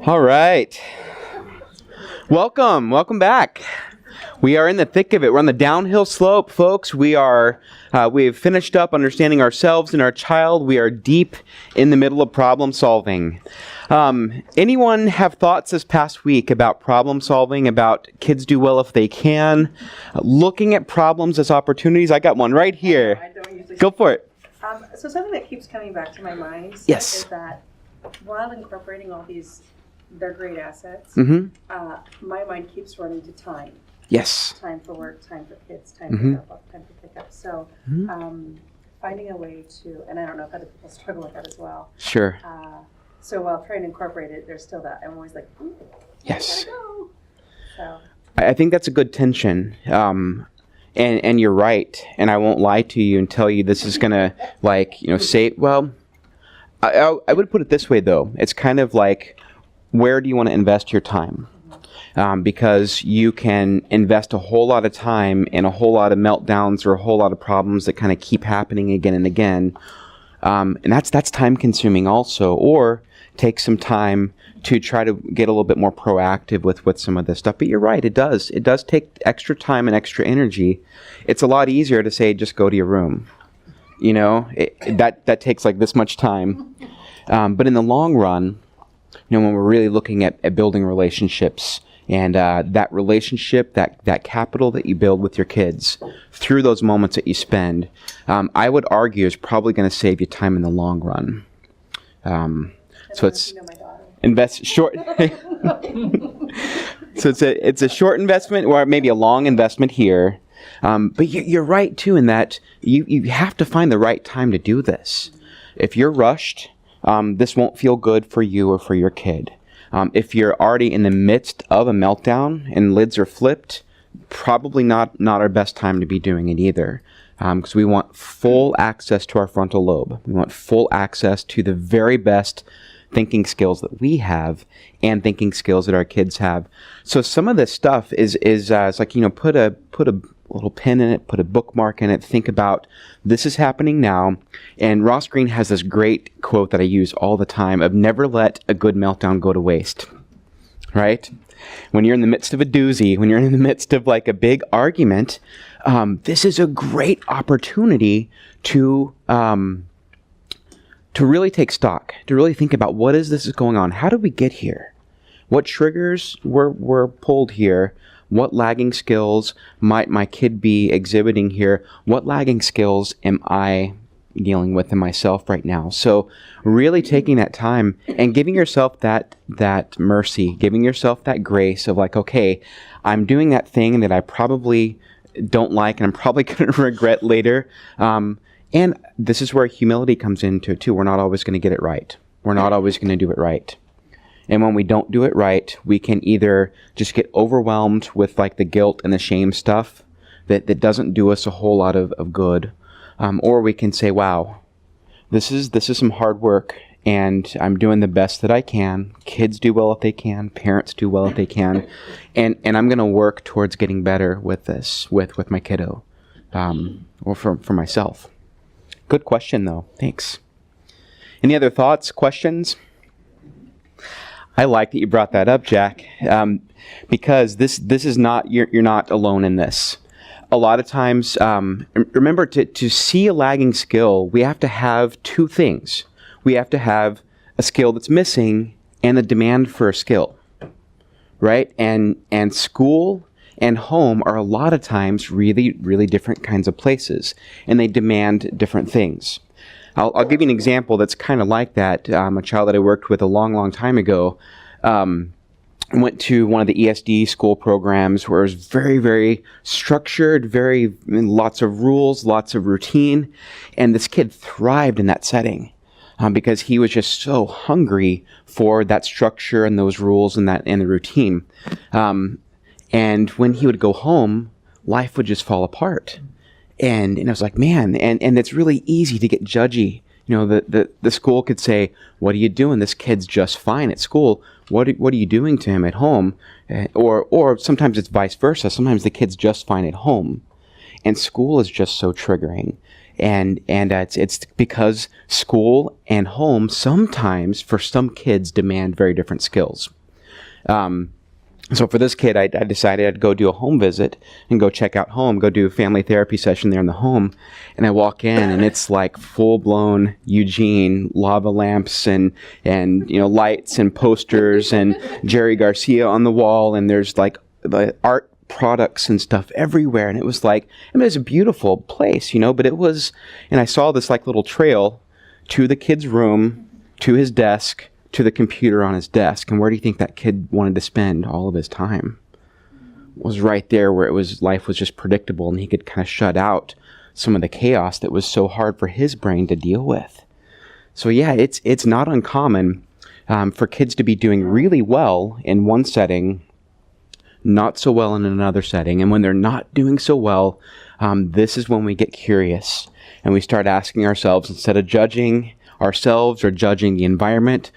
All right. Welcome back. We are in the thick of it. We're on the downhill slope, folks. We've finished up understanding ourselves and our child. We are deep in the middle of problem solving. Anyone have thoughts this past week about problem solving, about kids do well if they can, looking at problems as opportunities? I got one right here. I don't usually Go for it. So something that keeps coming back to my mind Yes. is that while incorporating all these, they're great assets, my mind keeps running to time. Yes. Time for work, time for kids, time for drop-off, time for pickup. So finding a way to, and I don't know if other people struggle with that as well. Sure. So while trying to incorporate it, there's still that. I'm always like, ooh, Yes. I gotta go. So I think that's a good tension. And you're right. And I won't lie to you and tell you this is going to, say, well, I would put it this way, though. It's kind of like, where do you want to invest your time? Because you can invest a whole lot of time in a whole lot of meltdowns or a whole lot of problems that kind of keep happening again and again. And that's time consuming also. Or take some time to try to get a little bit more proactive with some of this stuff. But you're right, it does take extra time and extra energy. It's a lot easier to say, just go to your room. That takes like this much time. But in the long run, when we're really looking at building relationships and that relationship, that capital that you build with your kids through those moments that you spend, I would argue is probably going to save you time in the long run. So it's invest short. So it's a short investment or maybe a long investment here. But you're right too in that you have to find the right time to do this. If you're rushed, this won't feel good for you or for your kid. If you're already in the midst of a meltdown and lids are flipped, probably not our best time to be doing it either. Because we want full access to our frontal lobe. We want full access to the very best thinking skills that we have and thinking skills that our kids have. So some of this stuff is it's like, put a little pin in it, put a bookmark in it, think about this is happening now. And Ross Greene has this great quote that I use all the time of never let a good meltdown go to waste, right? When you're in the midst of a doozy, when you're in the midst of like a big argument, this is a great opportunity to really take stock, to really think about what is going on? How did we get here? What triggers were pulled here? What lagging skills might my kid be exhibiting here? What lagging skills am I dealing with in myself right now? So really taking that time and giving yourself that mercy, giving yourself that grace of like, okay, I'm doing that thing that I probably don't like and I'm probably going to regret later. And this is where humility comes into it too. We're not always going to get it right. We're not always going to do it right. And when we don't do it right, we can either just get overwhelmed with like the guilt and the shame stuff that doesn't do us a whole lot of good. Or we can say, wow, this is some hard work and I'm doing the best that I can. Kids do well if they can. Parents do well if they can. And I'm going to work towards getting better with this, with my kiddo, or for myself. Good question, though. Thanks. Any other thoughts, questions? I like that you brought that up, Jack, because this is not, you're not alone in this. A lot of times, remember, to see a lagging skill, we have to have two things. We have to have a skill that's missing and the demand for a skill, right? And school and home are a lot of times really, really different kinds of places, and they demand different things. I'll give you an example that's kind of like that. A child that I worked with a long, long time ago went to one of the ESD school programs where it was very, very structured, lots of rules, lots of routine, and this kid thrived in that setting because he was just so hungry for that structure and those rules and the routine. And when he would go home, life would just fall apart. And I was like, man, and it's really easy to get judgy. The school could say, what are you doing? This kid's just fine at school. What are you doing to him at home? Or sometimes it's vice versa. Sometimes the kid's just fine at home. And school is just so triggering. It's because school and home sometimes, for some kids, demand very different skills. So for this kid, I decided I'd go do a home visit and go check out home, go do a family therapy session there in the home. And I walk in and it's like full-blown Eugene, lava lamps and lights and posters and Jerry Garcia on the wall. And there's like the art products and stuff everywhere. And it was like, it was a beautiful place, but it was, and I saw this like little trail to the kid's room, to his desk, to the computer on his desk. And where do you think that kid wanted to spend all of his time? It was right there where life was just predictable and he could kind of shut out some of the chaos that was so hard for his brain to deal with. So yeah, it's not uncommon for kids to be doing really well in one setting, not so well in another setting. And when they're not doing so well, this is when we get curious and we start asking ourselves, instead of judging ourselves or judging the environment,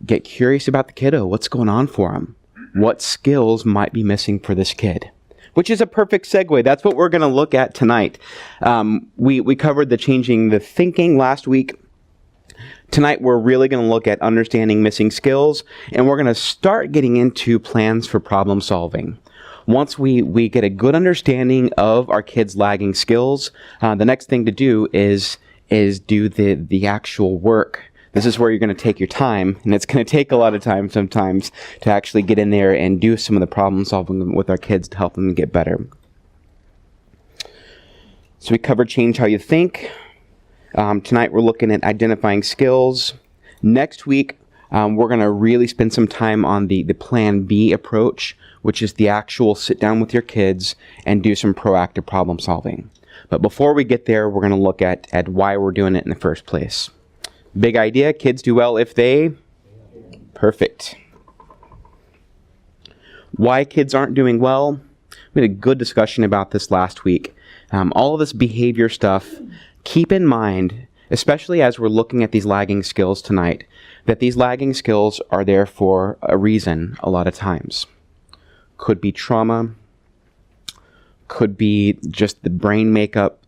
get curious about the kiddo. What's going on for him? What skills might be missing for this kid? Which is a perfect segue. That's what we're going to look at tonight. We covered the changing the thinking last week. Tonight, we're really going to look at understanding missing skills, and we're going to start getting into plans for problem solving. Once we get a good understanding of our kids' lagging skills, the next thing to do is do the actual work. This is where you're going to take your time, and it's going to take a lot of time sometimes to actually get in there and do some of the problem solving with our kids to help them get better. So we covered change how you think. Tonight we're looking at identifying skills. Next week, we're going to really spend some time on the Plan B approach, which is the actual sit down with your kids and do some proactive problem solving. But before we get there, we're going to look at why we're doing it in the first place. Big idea, kids do well if they... Perfect. Why kids aren't doing well? We had a good discussion about this last week. All of this behavior stuff, keep in mind, especially as we're looking at these lagging skills tonight, that these lagging skills are there for a reason a lot of times. Could be trauma, could be just the brain makeup,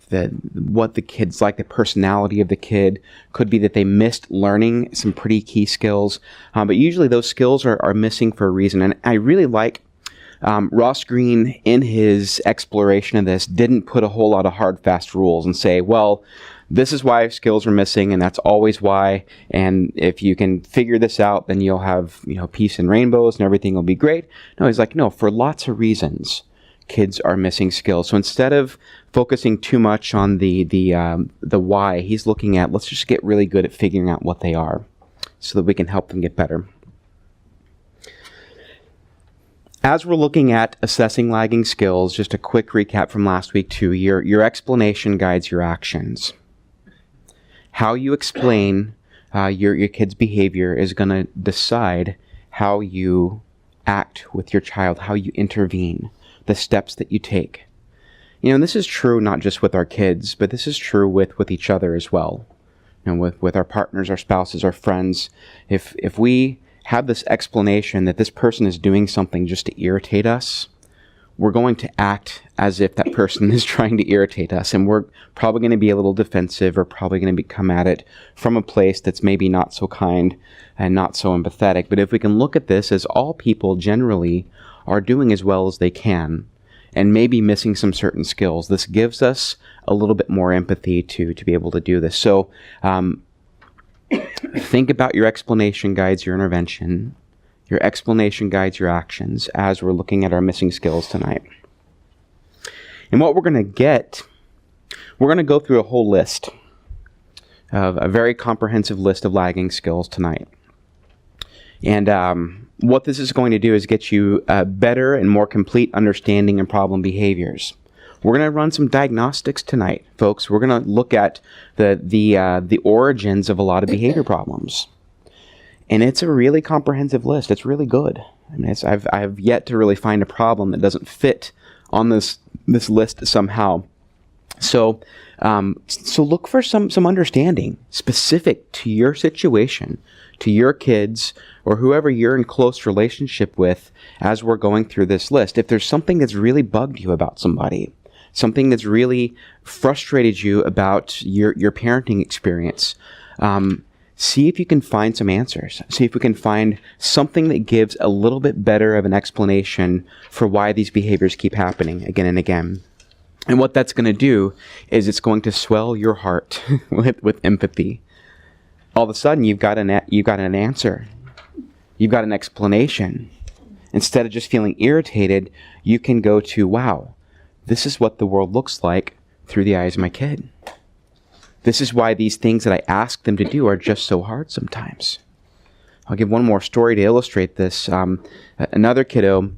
what the kid's like, the personality of the kid. Could be that they missed learning some pretty key skills. But usually those skills are missing for a reason. And I really like Ross Green, in his exploration of this, didn't put a whole lot of hard, fast rules and say, well, this is why skills are missing, and that's always why. And if you can figure this out, then you'll have peace and rainbows and everything will be great. No, he's like, no, for lots of reasons, kids are missing skills. So instead of focusing too much on the why, he's looking at, let's just get really good at figuring out what they are so that we can help them get better. As we're looking at assessing lagging skills, just a quick recap from last week too, your explanation guides your actions. How you explain your kid's behavior is going to decide how you act with your child, how you intervene, the steps that you take. And this is true not just with our kids, but this is true with each other as well. With our partners, our spouses, our friends. If we have this explanation that this person is doing something just to irritate us, we're going to act as if that person is trying to irritate us, and we're probably going to be a little defensive, or probably going to come at it from a place that's maybe not so kind and not so empathetic. But if we can look at this as all people generally are doing as well as they can, and maybe missing some certain skills, this gives us a little bit more empathy to be able to do this. So think about your explanation guides your intervention. Your explanation guides your actions as we're looking at our missing skills tonight. And what we're going to get, we're going to go through a whole list, of a very comprehensive list of lagging skills tonight. And what this is going to do is get you a better and more complete understanding of problem behaviors. We're going to run some diagnostics tonight, folks. We're going to look at the origins of a lot of behavior problems. And it's a really comprehensive list. It's really good. I mean, I've yet to really find a problem that doesn't fit on this list somehow. So look for some understanding specific to your situation, to your kids, or whoever you're in close relationship with as we're going through this list. If there's something that's really bugged you about somebody, something that's really frustrated you about your parenting experience. See if you can find some answers. See if we can find something that gives a little bit better of an explanation for why these behaviors keep happening again and again. And what that's going to do is it's going to swell your heart with empathy. All of a sudden, you've got an answer. You've got an explanation. Instead of just feeling irritated, you can go to, wow, this is what the world looks like through the eyes of my kid. This is why these things that I ask them to do are just so hard sometimes. I'll give one more story to illustrate this. Another kiddo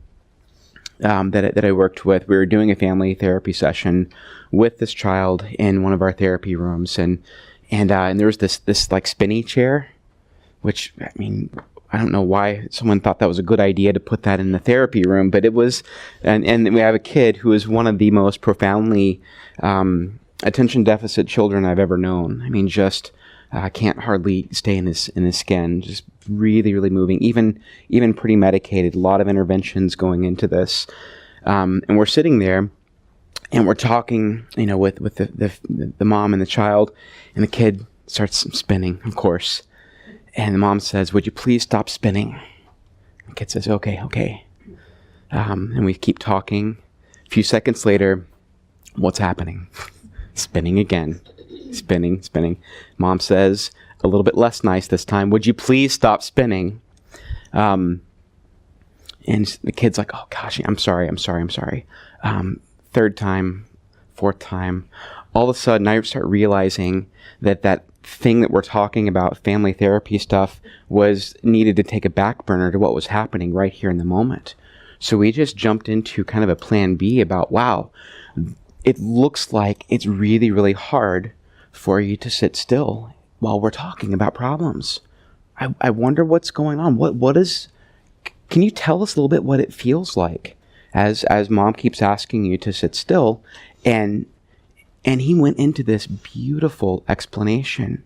that I worked with, we were doing a family therapy session with this child in one of our therapy rooms, and there was this like spinny chair, which, I mean, I don't know why someone thought that was a good idea to put that in the therapy room, but it was, and we have a kid who is one of the most profoundly attention deficit children I've ever known. I mean, just can't hardly stay in his skin. Just really, really moving. Even pretty medicated. A lot of interventions going into this, and we're sitting there, and we're talking, with the mom and the child, and the kid starts spinning, of course, and the mom says, "Would you please stop spinning?" The kid says, "Okay." And we keep talking. A few seconds later, what's happening? Spinning again. Spinning. Mom says, a little bit less nice this time, "Would you please stop spinning?" And the kid's like, "Oh gosh, I'm sorry. Third time, fourth time. All of a sudden, I start realizing that thing that we're talking about, family therapy stuff, was needed to take a back burner to what was happening right here in the moment. So we just jumped into kind of a plan B about, wow, it looks like it's really, really hard for you to sit still while we're talking about problems. I wonder what's going on. Can you tell us a little bit what it feels like as mom keeps asking you to sit still?" And he went into this beautiful explanation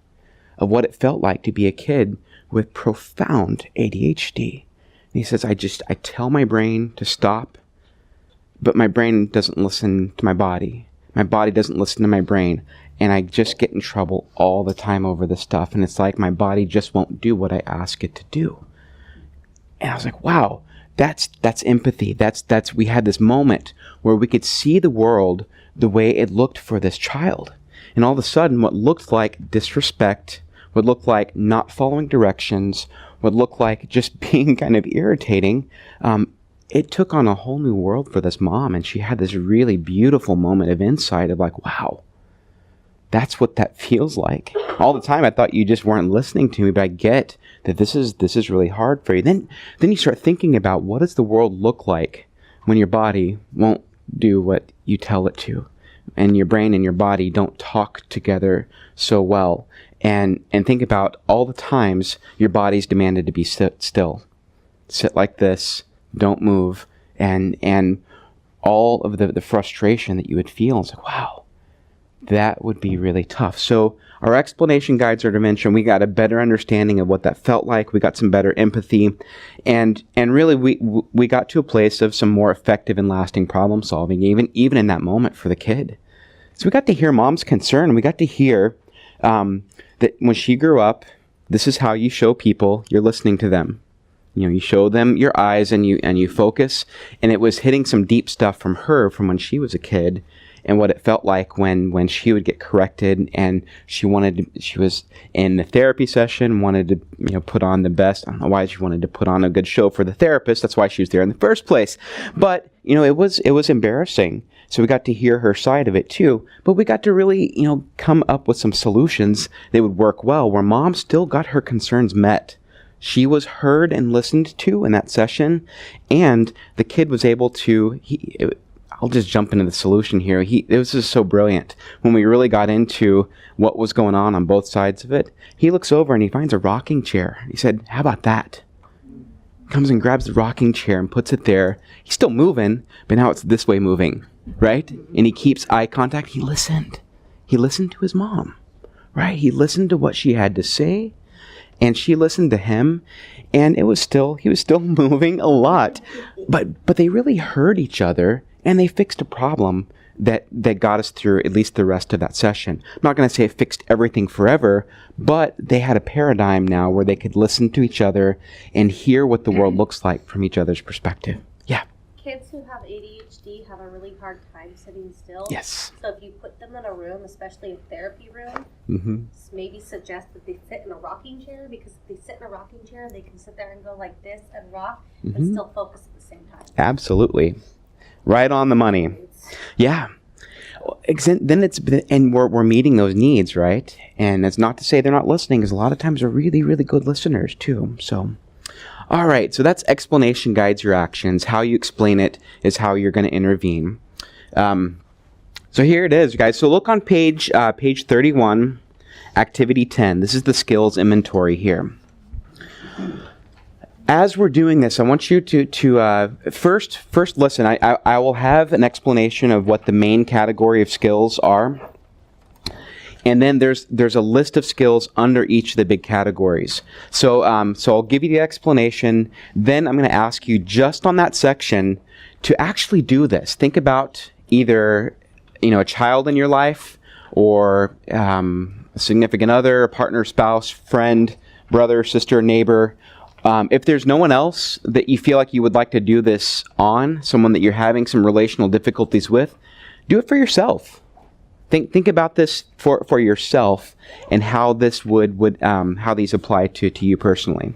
of what it felt like to be a kid with profound ADHD. And he says, I tell my brain to stop, but my brain doesn't listen to my body. My body doesn't listen to my brain. And I just get in trouble all the time over this stuff. And it's like my body just won't do what I ask it to do. And I was like, wow, that's empathy. We had this moment where we could see the world the way it looked for this child. And all of a sudden, what looked like disrespect, what looked like not following directions, what looked like just being kind of irritating, it took on a whole new world for this mom. And she had this really beautiful moment of insight of like, wow, that's what that feels like. All the time I thought you just weren't listening to me, but I get that this is really hard for you. Then you start thinking about, what does the world look like when your body won't do what you tell it to, and your brain and your body don't talk together so well. And think about all the times your body's demanded to be still. Sit like this, don't move, and all of the frustration that you would feel. It's like, wow, that would be really tough. So our explanation guides our dementia. We got a better understanding of what that felt like. We got some better empathy, and really we got to a place of some more effective and lasting problem solving, even in that moment for the kid. So we got to hear mom's concern. We got to hear that when she grew up, this is how you show people you're listening to them. You show them your eyes and you focus. And it was hitting some deep stuff from her from when she was a kid, and what it felt like when she would get corrected, and she was in the therapy session, wanted to put on the best. I don't know why she wanted to put on a good show for the therapist. That's why she was there in the first place. But it was embarrassing. So we got to hear her side of it too. But we got to really come up with some solutions that would work well, where mom still got her concerns met. She was heard and listened to in that session, and the kid was able to. I'll just jump into the solution here. It was just so brilliant. When we really got into what was going on both sides of it, he looks over and he finds a rocking chair. He said, "How about that?" Comes and grabs the rocking chair and puts it there. He's still moving, but now it's this way moving, right? And he keeps eye contact. He listened. He listened to his mom, right? He listened to what she had to say, and she listened to him, and he was still moving a lot. But they really heard each other and they fixed a problem that got us through at least the rest of that session. I'm not going to say it fixed everything forever, but they had a paradigm now where they could listen to each other and hear what the world looks like from each other's perspective. Yeah. Kids who have ADHD have a really hard time sitting still. Yes. So if you put them in a room, especially a therapy room, maybe suggest that they sit in a rocking chair, because if they sit in a rocking chair, they can sit there and go like this and rock and still focus at the same time. Absolutely. Right on the money. Yeah. Then and we're meeting those needs, right? And it's not to say they're not listening, because a lot of times they're really, really good listeners too. So, all right. So that's explanation guides your actions. How you explain it is how you're going to intervene. So here it is, guys. So look on page 31, activity 10. This is the skills inventory here. As we're doing this, I want you to first listen. I will have an explanation of what the main category of skills are. And then there's a list of skills under each of the big categories. So I'll give you the explanation. Then I'm going to ask you just on that section to actually do this. Think about either a child in your life, or a significant other, a partner, spouse, friend, brother, sister, neighbor. If there's no one else that you feel like you would like to do this on, someone that you're having some relational difficulties with, do it for yourself. Think about this for yourself, and how this how these apply to you personally.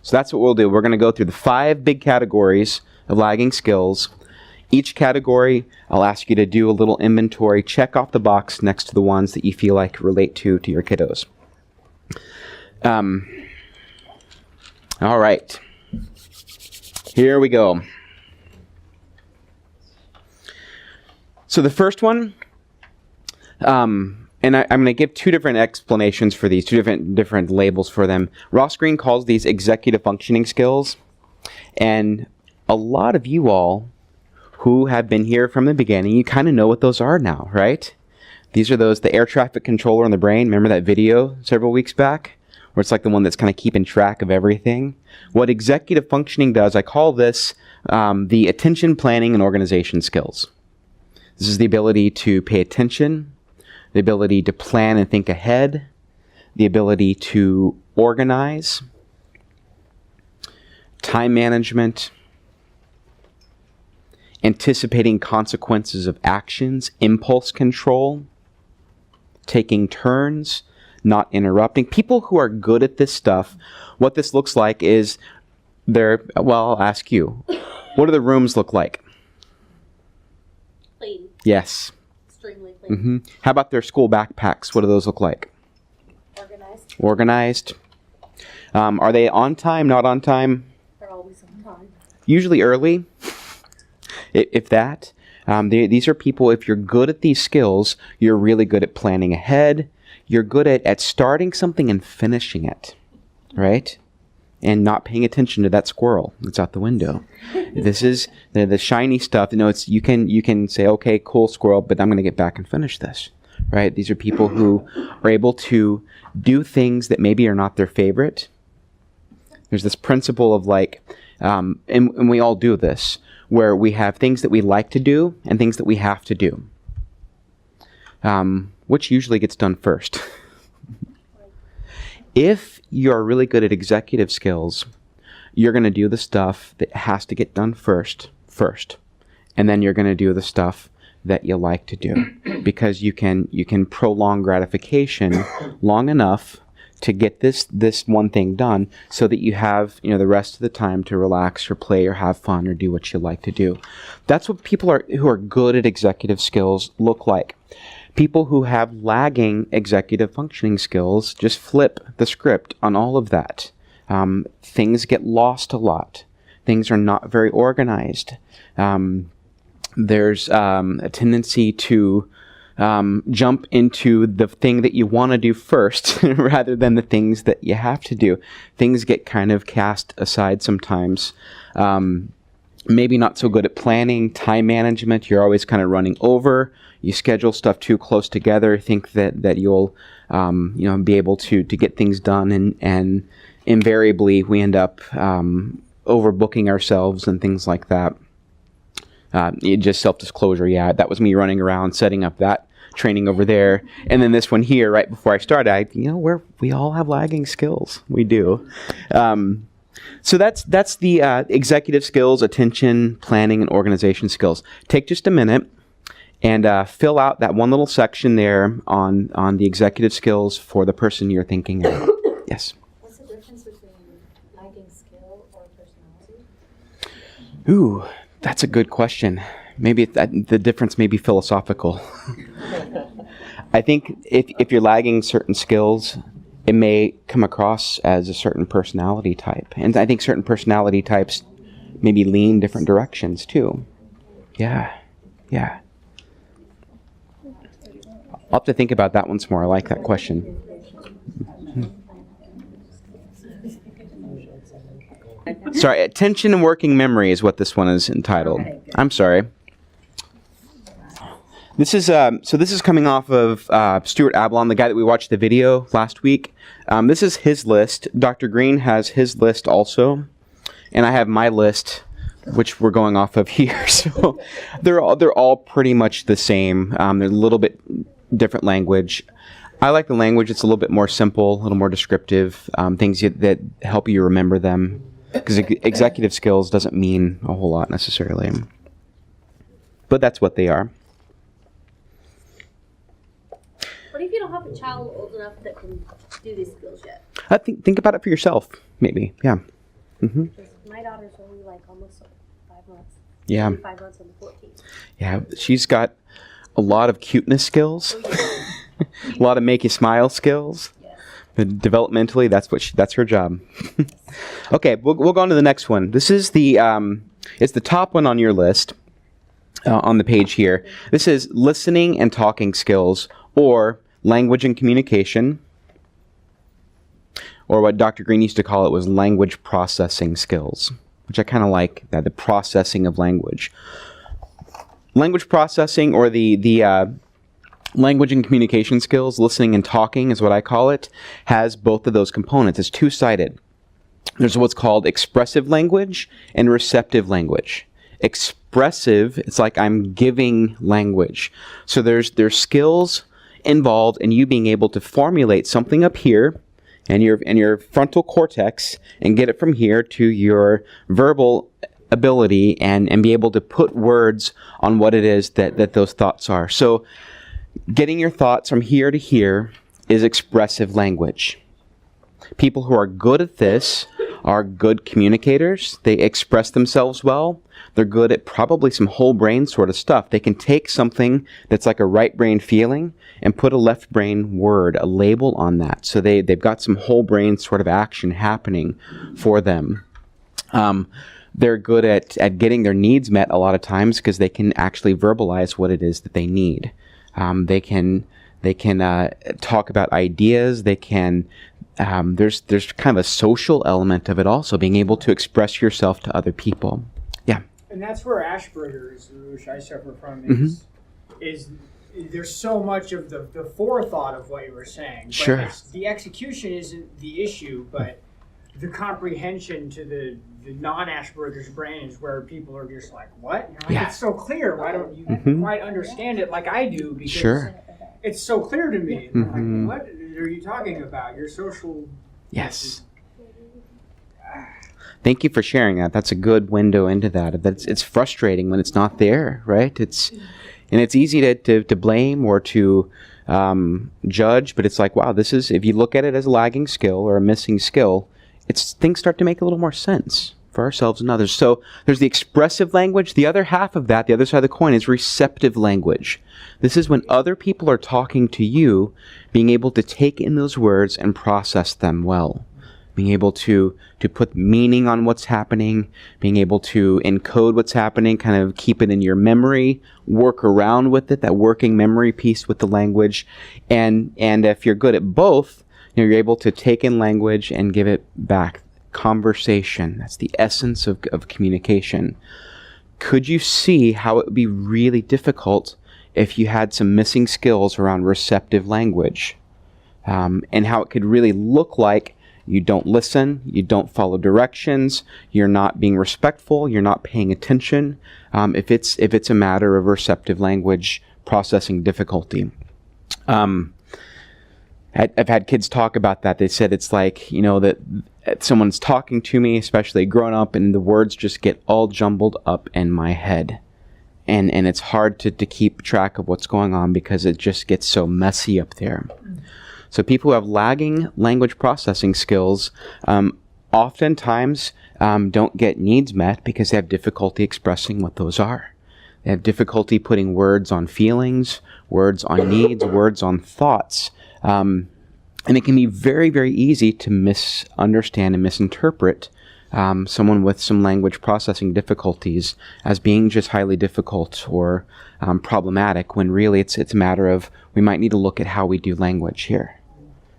So that's what we'll do. We're going to go through the 5 big categories of lagging skills. Each category, I'll ask you to do a little inventory, check off the box next to the ones that you feel like relate to your kiddos. All right, here we go. So the first one, and I'm going to give 2 different explanations for these, 2 different labels for them. Ross Greene calls these executive functioning skills, and a lot of you all who have been here from the beginning, you kind of know what those are now, right? These are the air traffic controller in the brain. Remember that video several weeks back, where it's like the one that's kind of keeping track of everything? What executive functioning does, I call this the attention, planning, and organization skills. This is the ability to pay attention, the ability to plan and think ahead, the ability to organize, time management, anticipating consequences of actions, impulse control, taking turns, not interrupting. People who are good at this stuff, what this looks like is I'll ask you, what do the rooms look like? Clean. Yes. Extremely clean. How about their school backpacks? What do those look like? Organized. Organized. Are they on time, not on time? They're always on time. Usually early, if that. These are people, if you're good at these skills, you're really good at planning ahead. You're good at starting something and finishing it, right? And not paying attention to that squirrel that's out the window. This is the shiny stuff. You can say, okay, cool squirrel, but I'm going to get back and finish this, right? These are people who are able to do things that maybe are not their favorite. There's this principle of and we all do this, where we have things that we like to do and things that we have to do. Which usually gets done first. If you're really good at executive skills, you're going to do the stuff that has to get done first, and then you're going to do the stuff that you like to do, because you can prolong gratification long enough to get this one thing done, so that you have the rest of the time to relax or play or have fun or do what you like to do. That's what people who are good at executive skills look like. People who have lagging executive functioning skills just flip the script on all of that. Things get lost a lot. Things are not very organized. There's a tendency to jump into the thing that you want to do first rather than the things that you have to do. Things get kind of cast aside sometimes. Maybe not so good at planning, time management. You're always kind of running over. You schedule stuff too close together. Think that you'll be able to get things done, and invariably we end up overbooking ourselves and things like that. Just self-disclosure, yeah, that was me running around setting up that training over there. And then this one here, right before I started, we all have lagging skills. We do. So that's the executive skills, attention, planning, and organization skills. Take just a minute and fill out that one little section there on the executive skills for the person you're thinking of. Yes? What's the difference between lagging skill or personality? Ooh, that's a good question. Maybe the difference may be philosophical. I think if you're lagging certain skills, it may come across as a certain personality type. And I think certain personality types maybe lean different directions too. Yeah. I'll have to think about that once more. I like that question. Sorry, attention and working memory is what this one is entitled. I'm sorry. This is coming off of Stuart Ablon, the guy that we watched the video last week. This is his list. Dr. Green has his list also, and I have my list, which we're going off of here. So they're all pretty much the same. They're a little bit different language. I like the language. It's a little bit more simple, a little more descriptive, things that help you remember them. Because executive skills doesn't mean a whole lot necessarily. But that's what they are. What if you don't have a child old enough that can do these skills yet? I think about it for yourself, maybe. Yeah. Mm-hmm. My daughter's only like almost 5 months. Yeah. 5 months on the 14th. Yeah, she's got a lot of cuteness skills, a lot of make you smile skills. Yes. But developmentally, that's her job. Okay, we'll go on to the next one. This is it's the top one on your list on the page here. This is listening and talking skills, or language and communication, or what Dr. Green used to call it was language processing skills, which I kind of like, that the processing of language. Language processing, or the language and communication skills, listening and talking is what I call it, has both of those components. It's two-sided. There's what's called expressive language and receptive language. Expressive, it's like I'm giving language. So there's skills involved in you being able to formulate something up here and your frontal cortex and get it from here to your verbal ability and be able to put words on what it is that those thoughts are. So getting your thoughts from here to here is expressive language. People who are good at this are good communicators. They express themselves well. They're good at probably some whole brain sort of stuff. They can take something that's like a right brain feeling and put a left brain word, a label on that. So they've got some whole brain sort of action happening for them. They're good at getting their needs met a lot of times because they can actually verbalize what it is that they need. They can talk about ideas. They can. There's kind of a social element of it also, being able to express yourself to other people. Yeah. And that's where Asperger's, which I suffer from, is there's so much of the forethought of what you were saying. But Sure. the execution isn't the issue, but the comprehension to the non-Asperger's brain is where people are just like, what? You're like, Yeah. It's so clear. Why don't you quite understand it like I do? Because Sure. it's so clear to me. And Mhm. like, what are you talking about? Your social... Yes. Thank you for sharing that. That's a good window into that. It's frustrating when it's not there, right? It's easy to blame or to judge, but it's like, wow, this is, if you look at it as a lagging skill or a missing skill, things start to make a little more sense for ourselves and others. So there's the expressive language. The other half of that, the other side of the coin, is receptive language. This is when other people are talking to you, being able to take in those words and process them well. Being able to put meaning on what's happening, being able to encode what's happening, kind of keep it in your memory, work around with it, that working memory piece with the language. And if you're good at both, you're able to take in language and give it back. Conversation, that's the essence of communication. Could you see how it would be really difficult if you had some missing skills around receptive language? And how it could really look like you don't listen, you don't follow directions, you're not being respectful, you're not paying attention, if it's a matter of receptive language processing difficulty. I've had kids talk about that. They said it's like, that someone's talking to me, especially grown up, and the words just get all jumbled up in my head. And it's hard to keep track of what's going on because it just gets so messy up there. So people who have lagging language processing skills oftentimes don't get needs met because they have difficulty expressing what those are. They have difficulty putting words on feelings, words on needs, words on thoughts. And it can be very, very easy to misunderstand and misinterpret someone with some language processing difficulties as being just highly difficult or problematic, when really it's a matter of we might need to look at how we do language here,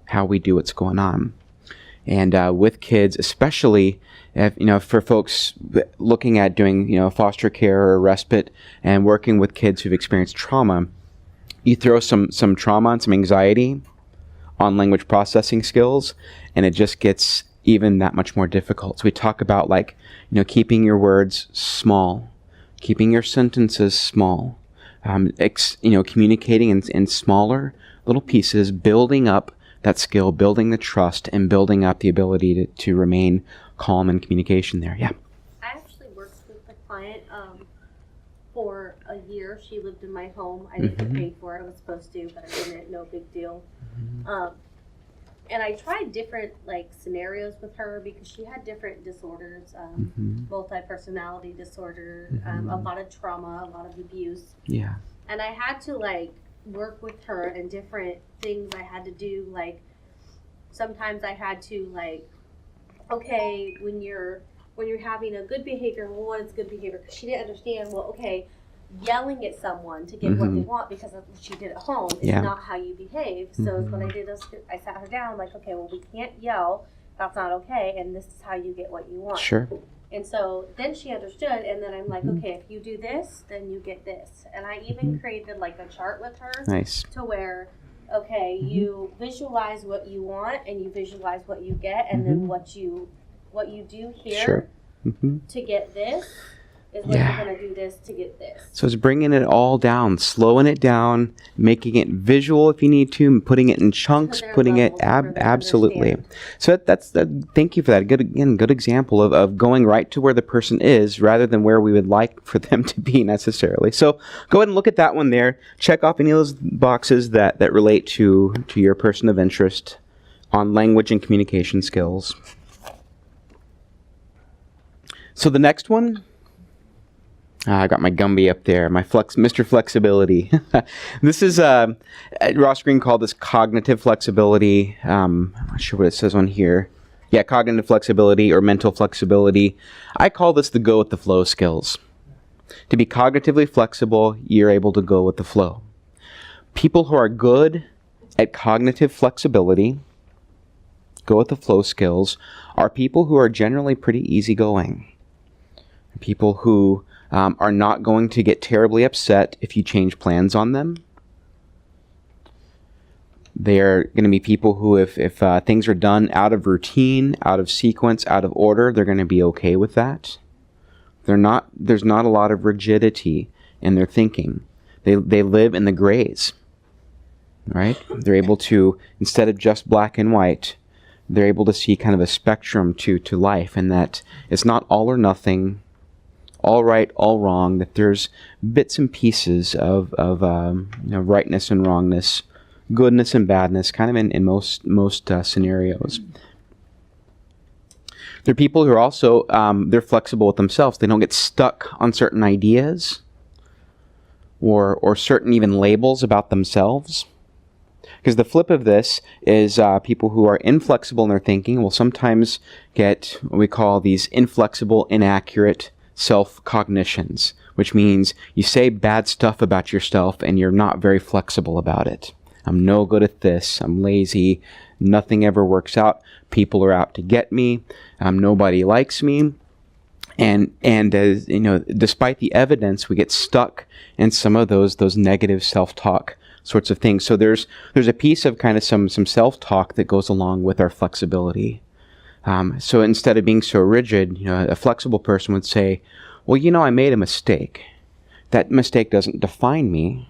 how we do what's going on. And with kids, especially if, for folks looking at doing foster care or respite and working with kids who've experienced trauma, you throw some trauma and some anxiety on language processing skills, and it just gets even that much more difficult. So we talk about keeping your words small, keeping your sentences small, communicating in smaller little pieces, building up that skill, building the trust, and building up the ability to remain calm in communication there. Yeah. I actually worked with a client for a year. She lived in my home. I didn't get paid for it. I was supposed to, but I didn't. No big deal. And I tried different scenarios with her because she had different disorders, multi-personality disorder, a lot of trauma, a lot of abuse. Yeah. And I had to work with her and different things I had to do. Sometimes I had to okay, when you're having a good behavior, well, what is good behavior? Because she didn't understand. Well, okay, yelling at someone to get what they want because of what she did at home is not how you behave. So what I did is I sat her down okay, well, we can't yell. That's not okay. And this is how you get what you want. Sure. And so then she understood. And then I'm okay, if you do this, then you get this. And I even created a chart with her. Nice. To where, okay, you visualize what you want and you visualize what you get. And then what you do here to get this is what you're going to do this to get this. So it's bringing it all down, slowing it down, making it visual if you need to, putting it in chunks, putting it absolutely. So that's thank you for that. Good example of going right to where the person is rather than where we would like for them to be necessarily. So go ahead and look at that one there. Check off any of those boxes that relate to your person of interest on language and communication skills. So the next one, I got my Gumby up there, Mr. Flexibility. This is, Ross Green called this cognitive flexibility. I'm not sure what it says on here. Yeah, cognitive flexibility or mental flexibility. I call this the go with the flow skills. To be cognitively flexible, you're able to go with the flow. People who are good at cognitive flexibility, go with the flow skills, are people who are generally pretty easygoing. People who are not going to get terribly upset if you change plans on them. They're going to be people who, if things are done out of routine, out of sequence, out of order, they're going to be okay with that. There's not a lot of rigidity in their thinking. They live in the grays, right? They're able to, instead of just black and white, they're able to see kind of a spectrum to life, and that it's not all or nothing, all right, all wrong, that there's bits and pieces of rightness and wrongness, goodness and badness, kind of in most scenarios. There are people who are also, they're flexible with themselves. They don't get stuck on certain ideas or certain even labels about themselves. Because the flip of this is people who are inflexible in their thinking will sometimes get what we call these inflexible, inaccurate self-cognitions, which means you say bad stuff about yourself and you're not very flexible about it. I'm no good at this. I'm lazy. Nothing ever works out. People are out to get me. Nobody likes me. And as despite the evidence, we get stuck in some of those negative self-talk sorts of things. So there's a piece of kind of some self-talk that goes along with our flexibility. So instead of being so rigid, a flexible person would say, well, I made a mistake. That mistake doesn't define me,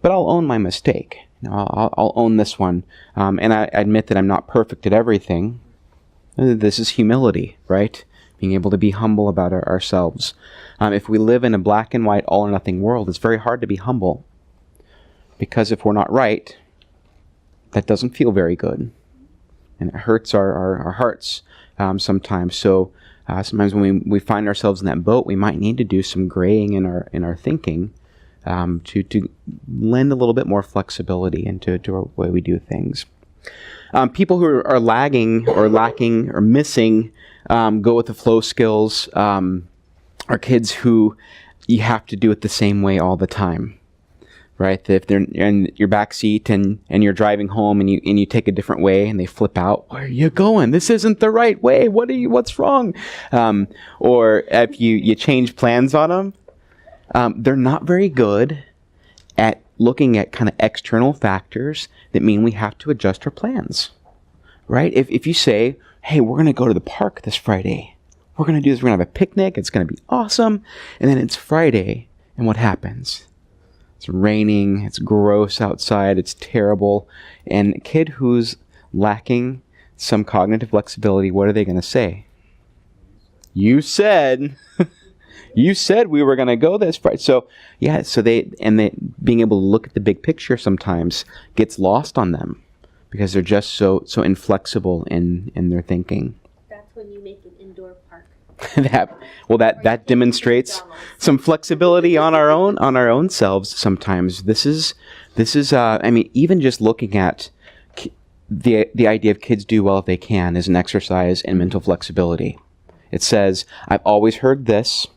but I'll own my mistake. I'll own this one. And I admit that I'm not perfect at everything. This is humility, right? Being able to be humble about ourselves. If we live in a black and white, all or nothing world, it's very hard to be humble. Because if we're not right, that doesn't feel very good. And it hurts our hearts sometimes. So sometimes when we find ourselves in that boat, we might need to do some graying in our thinking to lend a little bit more flexibility into our way we do things. People who are lagging or lacking or missing go with the flow skills are kids who you have to do it the same way all the time. Right? If they're in your back seat and you're driving home and you take a different way and they flip out, where are you going? This isn't the right way. What's wrong? Or if you change plans on them, they're not very good at looking at kind of external factors that mean we have to adjust our plans. Right? If you say, hey, we're going to go to the park this Friday. We're going to do this. We're going to have a picnic. It's going to be awesome. And then it's Friday. And what happens? It's raining, it's gross outside, it's terrible. And a kid who's lacking some cognitive flexibility, what are they going to say? You said we were going to go this Friday. So they being able to look at the big picture sometimes gets lost on them because they're just so inflexible in their thinking. That's when you make an indoor park. that demonstrates some flexibility on our own selves sometimes. This is even just looking at the idea of kids do well if they can is an exercise in mental flexibility. It says, I've always heard this.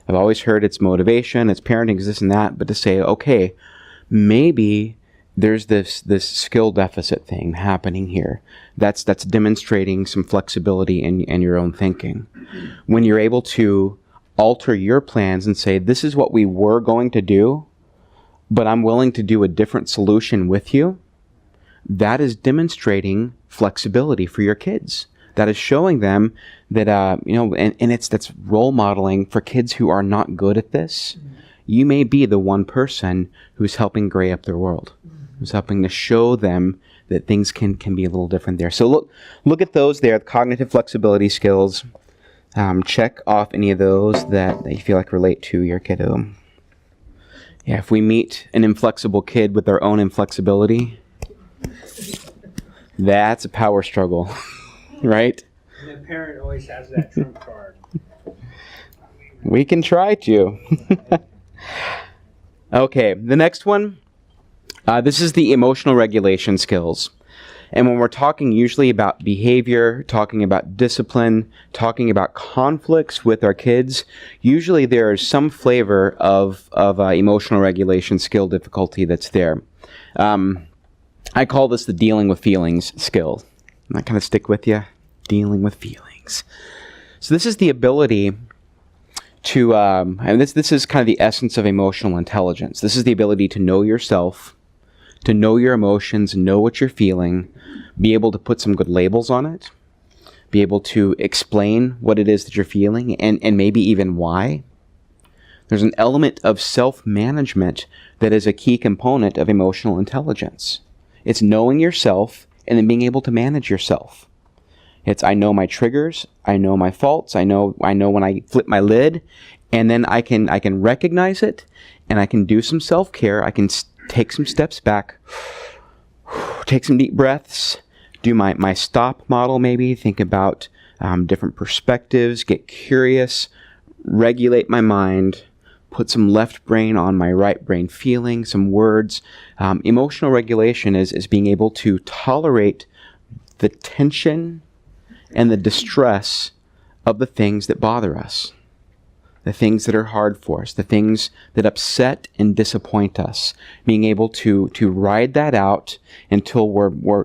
I've always heard it's motivation, it's parenting, it's this and that, but to say, okay, maybe there's this skill deficit thing happening here that's demonstrating some flexibility in your own thinking. When you're able to alter your plans and say, this is what we were going to do, but I'm willing to do a different solution with you, that is demonstrating flexibility for your kids. That is showing them that, that's role modeling for kids who are not good at this. You may be the one person who's helping gray up their world. Who's helping to show them that things can be a little different there. So look at those there, the cognitive flexibility skills. Check off any of those that you feel like relate to your kiddo. Yeah, if we meet an inflexible kid with their own inflexibility, that's a power struggle, right? And the parent always has that trump card. We can try to. Okay, the next one. This is the emotional regulation skills. And when we're talking usually about behavior, talking about discipline, talking about conflicts with our kids, usually there is some flavor of emotional regulation skill difficulty that's there. I call this the dealing with feelings skill. And that kind of stick with you? Dealing with feelings. So this is the ability to, and this is kind of the essence of emotional intelligence. This is the ability to know yourself, to know your emotions, know what you're feeling, be able to put some good labels on it, be able to explain what it is that you're feeling, and maybe even why. There's an element of self-management that is a key component of emotional intelligence. It's knowing yourself and then being able to manage yourself. It's I know my triggers, I know my faults, I know when I flip my lid, and then I can recognize it, and I can do some self-care. I can take some steps back, take some deep breaths, do my stop model maybe, think about different perspectives, get curious, regulate my mind, put some left brain on my right brain, feeling some words. Emotional regulation is being able to tolerate the tension and the distress of the things that bother us. The things that are hard for us, the things that upset and disappoint us, being able to ride that out until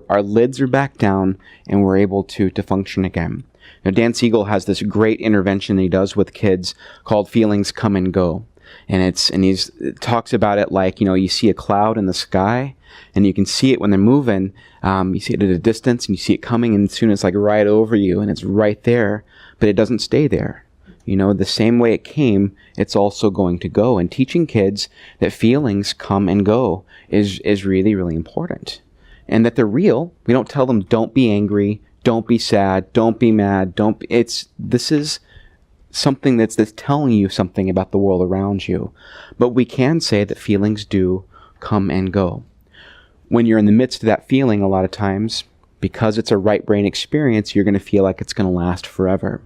our lids are back down and we're able to function again. Now, Dan Siegel has this great intervention that he does with kids called Feelings Come and Go. And it talks about it like, you see a cloud in the sky, and you can see it when they're moving. You see it at a distance, and you see it coming, and soon it's like right over you, and it's right there, but it doesn't stay there. The same way it came, it's also going to go. And teaching kids that feelings come and go is really, really important. And that they're real. We don't tell them, don't be angry, don't be sad, don't be mad, this is something that's telling you something about the world around you. But we can say that feelings do come and go. When you're in the midst of that feeling, a lot of times, because it's a right brain experience, you're going to feel like it's going to last forever.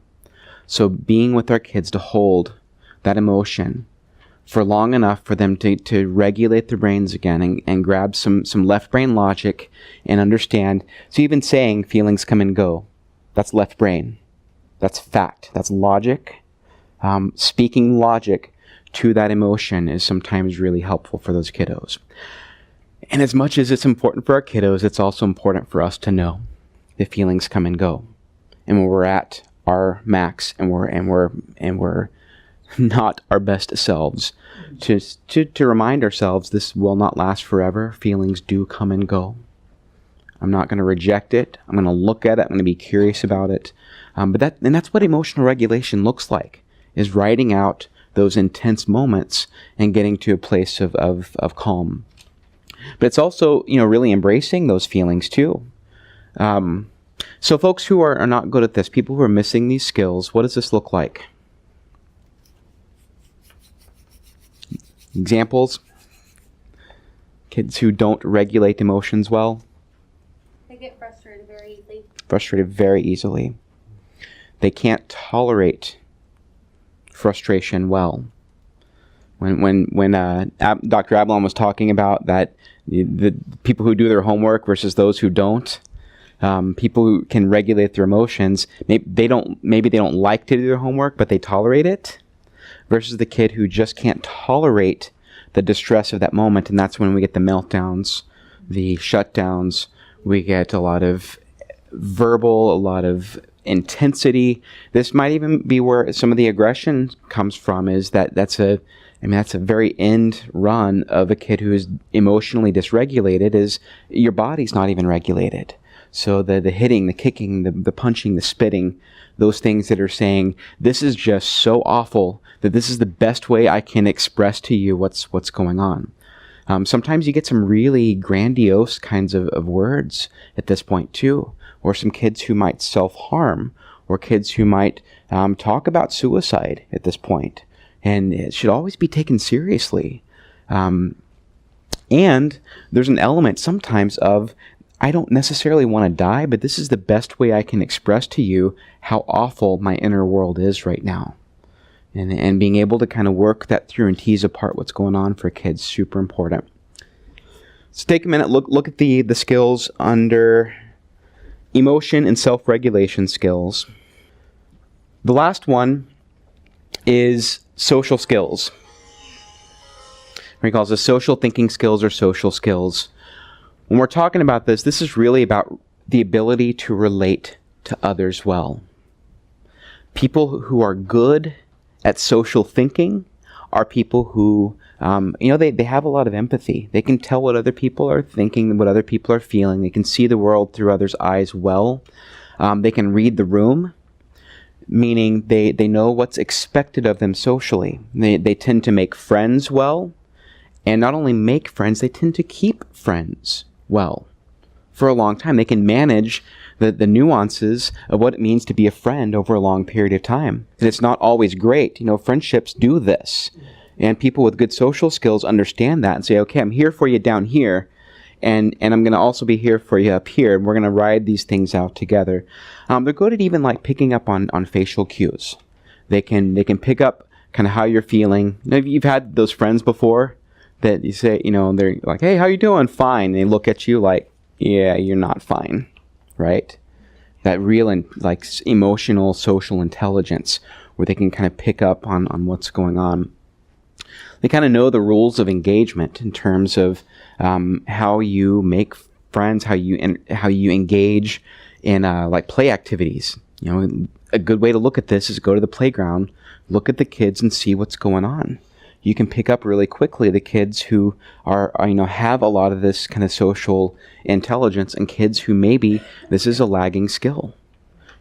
So being with our kids to hold that emotion for long enough for them to regulate their brains again and grab some left brain logic and understand. So even saying feelings come and go, that's left brain. That's fact. That's logic. Speaking logic to that emotion is sometimes really helpful for those kiddos. And as much as it's important for our kiddos, it's also important for us to know the feelings come and go. And when we're at our max and we're not our best selves, to remind ourselves this will not last forever. Feelings do come and go. I'm not going to reject it. I'm going to look at it. I'm going to be curious about it. But that's what emotional regulation looks like, is writing out those intense moments and getting to a place of calm. But it's also, really embracing those feelings too. So folks who are not good at this, people who are missing these skills, what does this look like? Examples? Kids who don't regulate emotions well. They get frustrated very easily. They can't tolerate frustration well. When Dr. Ablon was talking about that, the people who do their homework versus those who don't, people who can regulate their emotions, maybe they don't like to do their homework, but they tolerate it, versus the kid who just can't tolerate the distress of that moment. And that's when we get the meltdowns, the shutdowns. We get a lot of verbal, a lot of intensity. This might even be where some of the aggression comes from, is that's a very end run of a kid who is emotionally dysregulated, is your body's not even regulated. So the hitting, the kicking, the punching, the spitting, those things that are saying, this is just so awful that this is the best way I can express to you what's going on. Sometimes you get some really grandiose kinds of words at this point too, or some kids who might self-harm, or kids who might talk about suicide at this point. And it should always be taken seriously. And there's an element sometimes of, I don't necessarily want to die, but this is the best way I can express to you how awful my inner world is right now. And being able to kind of work that through and tease apart what's going on for kids, super important. So take a minute, look at the skills under emotion and self-regulation skills. The last one is social skills. He calls it social thinking skills or social skills. When we're talking about this is really about the ability to relate to others well. People who are good at social thinking are people who, they have a lot of empathy. They can tell what other people are thinking, what other people are feeling. They can see the world through others' eyes well. They can read the room, meaning they know what's expected of them socially. They tend to make friends well, and not only make friends, they tend to keep friends well for a long time. They can manage the nuances of what it means to be a friend over a long period of time. And it's not always great. Friendships do this. And people with good social skills understand that and say, okay, I'm here for you down here, and I'm going to also be here for you up here, and we're going to ride these things out together. They're good at even like picking up on facial cues. They can pick up kind of how you're feeling. You've had those friends before that you say, they're like, hey, how you doing? Fine. And they look at you like, yeah, you're not fine, right? That real and like emotional social intelligence where they can kind of pick up on what's going on. They kind of know the rules of engagement in terms of how you make friends, how you engage in like play activities. A good way to look at this is go to the playground, look at the kids and see what's going on. you can pick up really quickly the kids who are have a lot of this kind of social intelligence, and kids who maybe this is a lagging skill.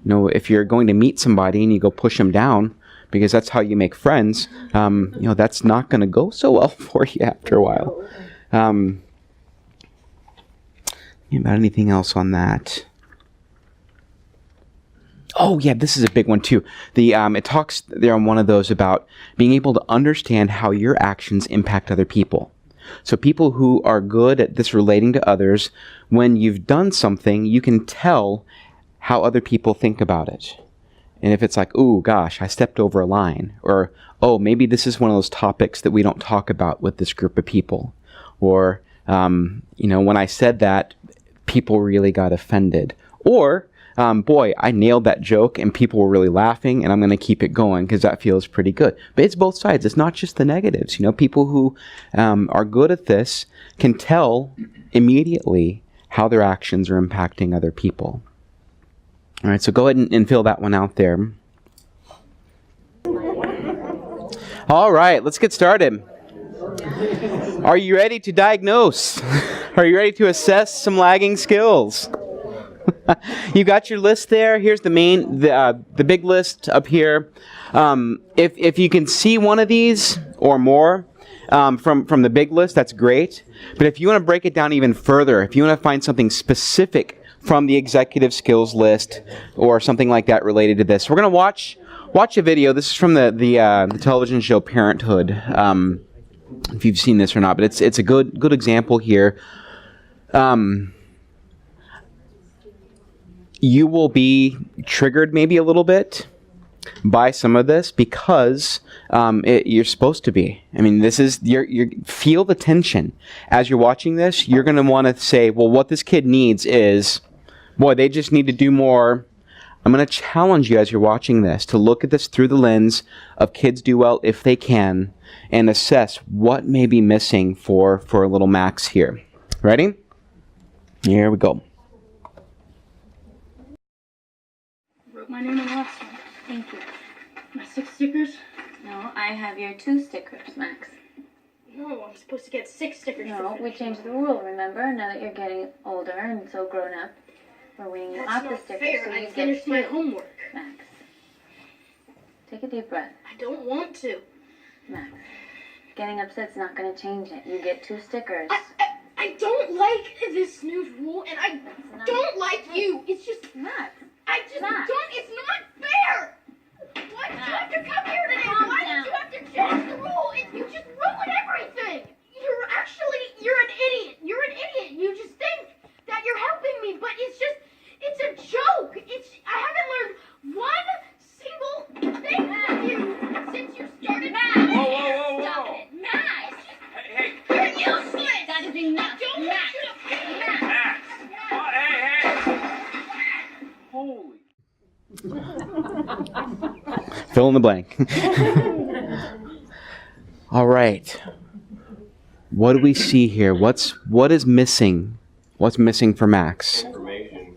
If you're going to meet somebody and you go push them down because that's how you make friends, that's not going to go so well for you after a while. About anything else on that? Oh yeah, this is a big one too. It talks there on one of those about being able to understand how your actions impact other people. So people who are good at this relating to others, when you've done something, you can tell how other people think about it. And if it's like, ooh, gosh, I stepped over a line, or, oh, maybe this is one of those topics that we don't talk about with this group of people, or, when I said that, people really got offended, or, boy, I nailed that joke and people were really laughing, and I'm going to keep it going because that feels pretty good. But it's both sides. It's not just the negatives. People who are good at this can tell immediately how their actions are impacting other people. All right, so go ahead and fill that one out there. All right, let's get started. Are you ready to diagnose? Are you ready to assess some lagging skills? You got your list there. Here's the big list up here. If you can see one of these or more from the big list, that's great. But if you want to break it down even further, if you want to find something specific from the executive skills list or something like that related to this, we're going to watch a video. This is from the television show Parenthood. If you've seen this or not, but it's a good example here. You will be triggered maybe a little bit by some of this because you're supposed to be. I mean, this is you feel the tension as you're watching this. You're going to want to say, well, what this kid needs is, boy, they just need to do more. I'm going to challenge you as you're watching this to look at this through the lens of kids do well if they can, and assess what may be missing for a little Max here. Ready? Here we go. Wrote my name on the last one. Thank you. My 6 stickers? No, I have your 2 stickers, Max. No, I'm supposed to get 6 stickers. No, we changed the rule, remember? Now that you're getting older and so grown up, we're weaning you off the stickers. Fair. So I you finished get my 2. homework. Max, take a deep breath. I don't want to. Max, getting upset's not going to change it. You get 2 stickers. I don't like this new rule, and I don't like you. It's just, Max, I just Max. don't, it's not fair. Why did you have to come here today? Calm Why down. did you have to change the rule? You just ruin everything. You're an idiot. You're an idiot. You just think that you're helping me, but it's a joke. I haven't learned one single thing from you since you started. Max, Whoa. Stop it. Max. Hey, You're useless. that is enough. I don't want you to pay Max. Max! Oh, hey! Holy. Fill in the blank. All right. What do we see here? What is missing? What's missing for Max? Information.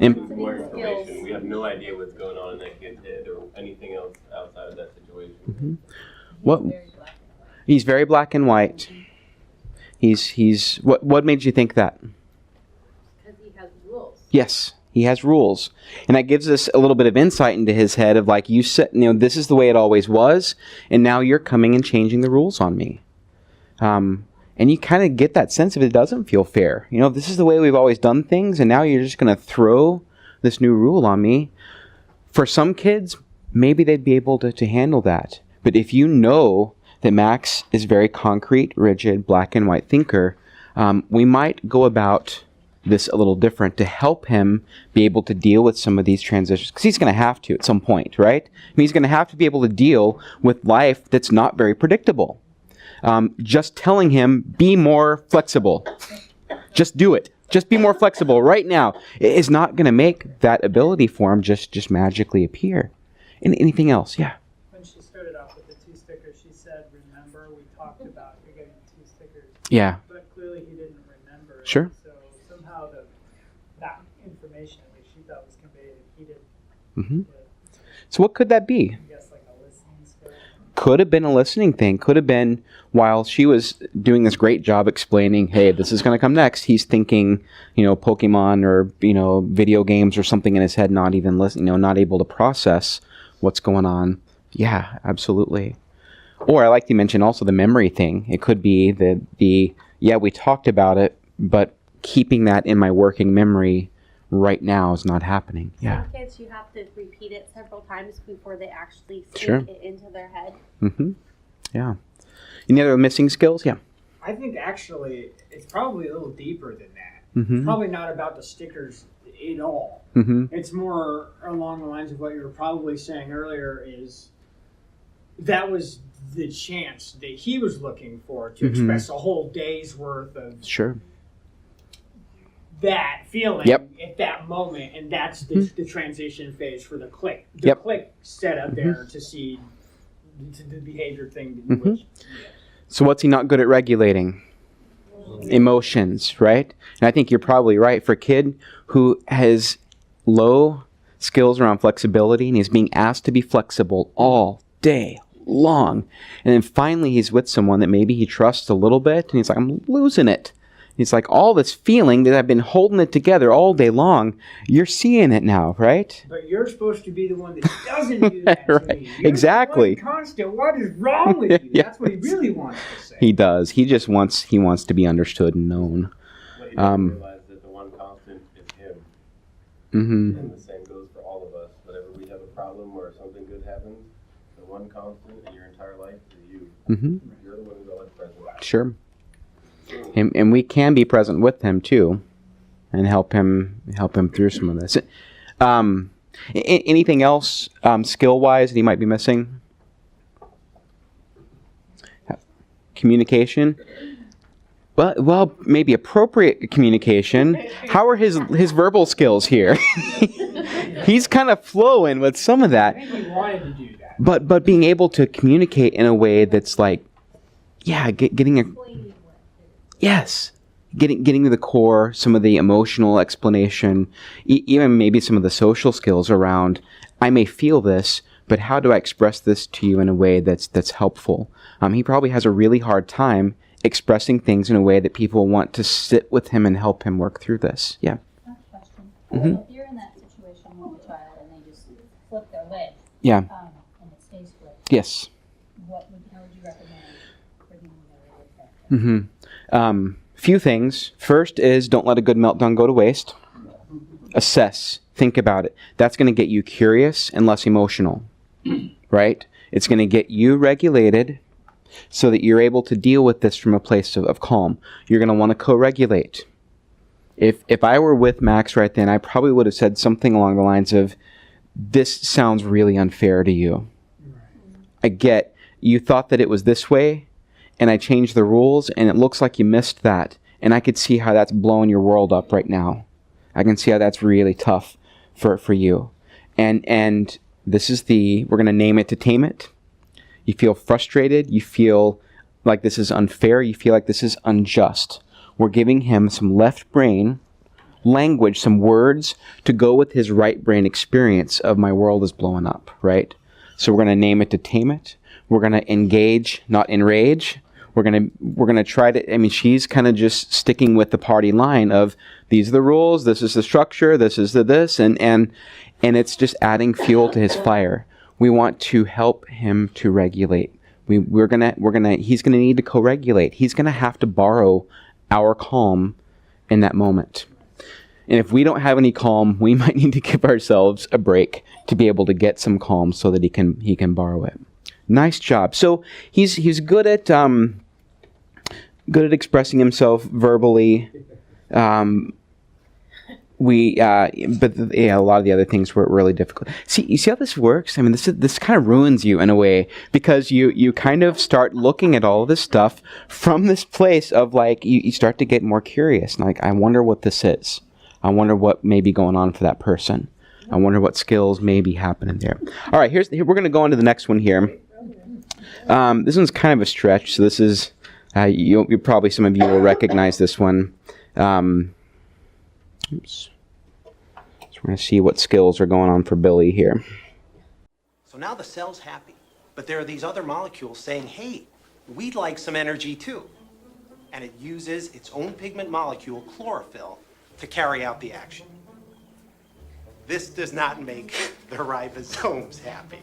Im- More information. We have no idea what's going on in that kid's head or anything else outside of that situation. What? He's very black and white. He's what made you think that? Because he has rules. Yes, he has rules. And that gives us a little bit of insight into his head of like, you said, this is the way it always was, and now you're coming and changing the rules on me. And you kind of get that sense of it doesn't feel fair. This is the way we've always done things, and now you're just going to throw this new rule on me. For some kids, maybe they'd be able to handle that. But if you know that Max is very concrete, rigid, black and white thinker, we might go about this a little different to help him be able to deal with some of these transitions. Because he's going to have to at some point, right? I mean, he's going to have to be able to deal with life that's not very predictable. Just telling him, be more flexible. Just do it. Just be more flexible right now is not going to make that ability for him just magically appear. Anything else? Yeah. When she started off with the 2 stickers, she said, remember, we talked about you're getting 2 stickers. Yeah. But clearly he didn't remember it. Sure. So somehow that information, at least she thought was conveyed, and he didn't. Mm-hmm. So what could that be? I guess like a listening skill. Could have been a listening thing. Could have been while she was doing this great job explaining, hey, this is going to come next, he's thinking, Pokemon or, video games or something in his head, not even listening, not able to process what's going on. Yeah, absolutely. Or I like to mention also the memory thing. It could be we talked about it, but keeping that in my working memory right now is not happening. Yeah. Some kids, you have to repeat it several times before they actually Sure. sink it into their head. Mm-hmm. Yeah. Any other missing skills? Yeah. I think actually it's probably a little deeper than that. Mm-hmm. Probably not about the stickers at all. Mm-hmm. It's more along the lines of what you were probably saying earlier is that was the chance that he was looking for to express a whole day's worth of Sure. that feeling Yep. at that moment, and that's the transition phase for the click. The Yep. click set up there to see the behavior thing that you wish. So what's he not good at regulating? Emotions, right? And I think you're probably right. For a kid who has low skills around flexibility and he's being asked to be flexible all day long, and then finally he's with someone that maybe he trusts a little bit, and he's like, I'm losing it. It's like all this feeling that I've been holding it together all day long, you're seeing it now, right? But you're supposed to be the one that doesn't do that to Right. me. You're Exactly. the one constant. What is wrong with you? Yeah. That's what he really wants to say. He does. He just wants to be understood and known. But he doesn't realize that the one constant is him. Mm-hmm. And the same goes for all of us. Whenever we have a problem or something good happens, the one constant in your entire life is you. Mm-hmm. You're the one who's always present. Sure. And we can be present with him too, and help him through some of this. Anything else skill wise that he might be missing? Communication. Well, maybe appropriate communication. How are his verbal skills here? He's kind of flowing with some of that. I think he wanted to do that. But being able to communicate in a way that's like, yeah, getting a yes, getting to the core, some of the emotional explanation, even maybe some of the social skills around. I may feel this, but how do I express this to you in a way that's helpful? He probably has a really hard time expressing things in a way that people want to sit with him and help him work through this. Yeah. I have a question. Mhm. If you're in that situation with a child and they just flip their leg, Yeah. and it stays flipped, Yes. how would you recommend bringing their leg back? Few things. First is don't let a good meltdown go to waste. Assess. Think about it. That's going to get you curious and less emotional, right? It's going to get you regulated so that you're able to deal with this from a place of calm. You're going to want to co-regulate. If I were with Max right then, I probably would have said something along the lines of, this sounds really unfair to you. I get, you thought that it was this way, and I changed the rules, and it looks like you missed that. And I could see how that's blowing your world up right now. I can see how that's really tough for you. And this is we're going to name it to tame it. You feel frustrated. You feel like this is unfair. You feel like this is unjust. We're giving him some left brain language, some words to go with his right brain experience of my world is blowing up, right? So we're going to name it to tame it. We're going to engage, not enrage. We're gonna try to. She's kind of just sticking with the party line of these are the rules, this is the structure, this is the this, and it's just adding fuel to his fire. We want to help him to regulate. He's gonna need to co-regulate. He's gonna have to borrow our calm in that moment. And if we don't have any calm, we might need to give ourselves a break to be able to get some calm so that he can borrow it. Nice job. So he's good at expressing himself verbally. But a lot of the other things were really difficult. You see how this works? This kind of ruins you in a way, because you kind of start looking at all of this stuff from this place of like, you start to get more curious. And like, I wonder what this is. I wonder what may be going on for that person. I wonder what skills may be happening there. All right, we're going to go on to the next one here. This one's kind of a stretch. So this is, you probably, some of you will recognize this one. Oops. So we're going to see what skills are going on for Billy here. So now the cell's happy. But there are these other molecules saying, hey, we'd like some energy too. And it uses its own pigment molecule, chlorophyll, to carry out the action. This does not make the ribosomes happy.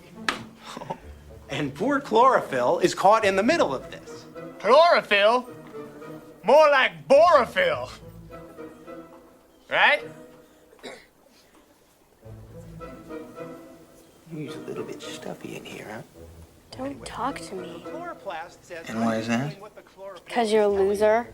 And poor chlorophyll is caught in the middle of this. Chlorophyll? More like borophyll. Right? He's a little bit stuffy in here, huh? Don't talk to me. Chloroplast says, And why is that? Because you're a loser.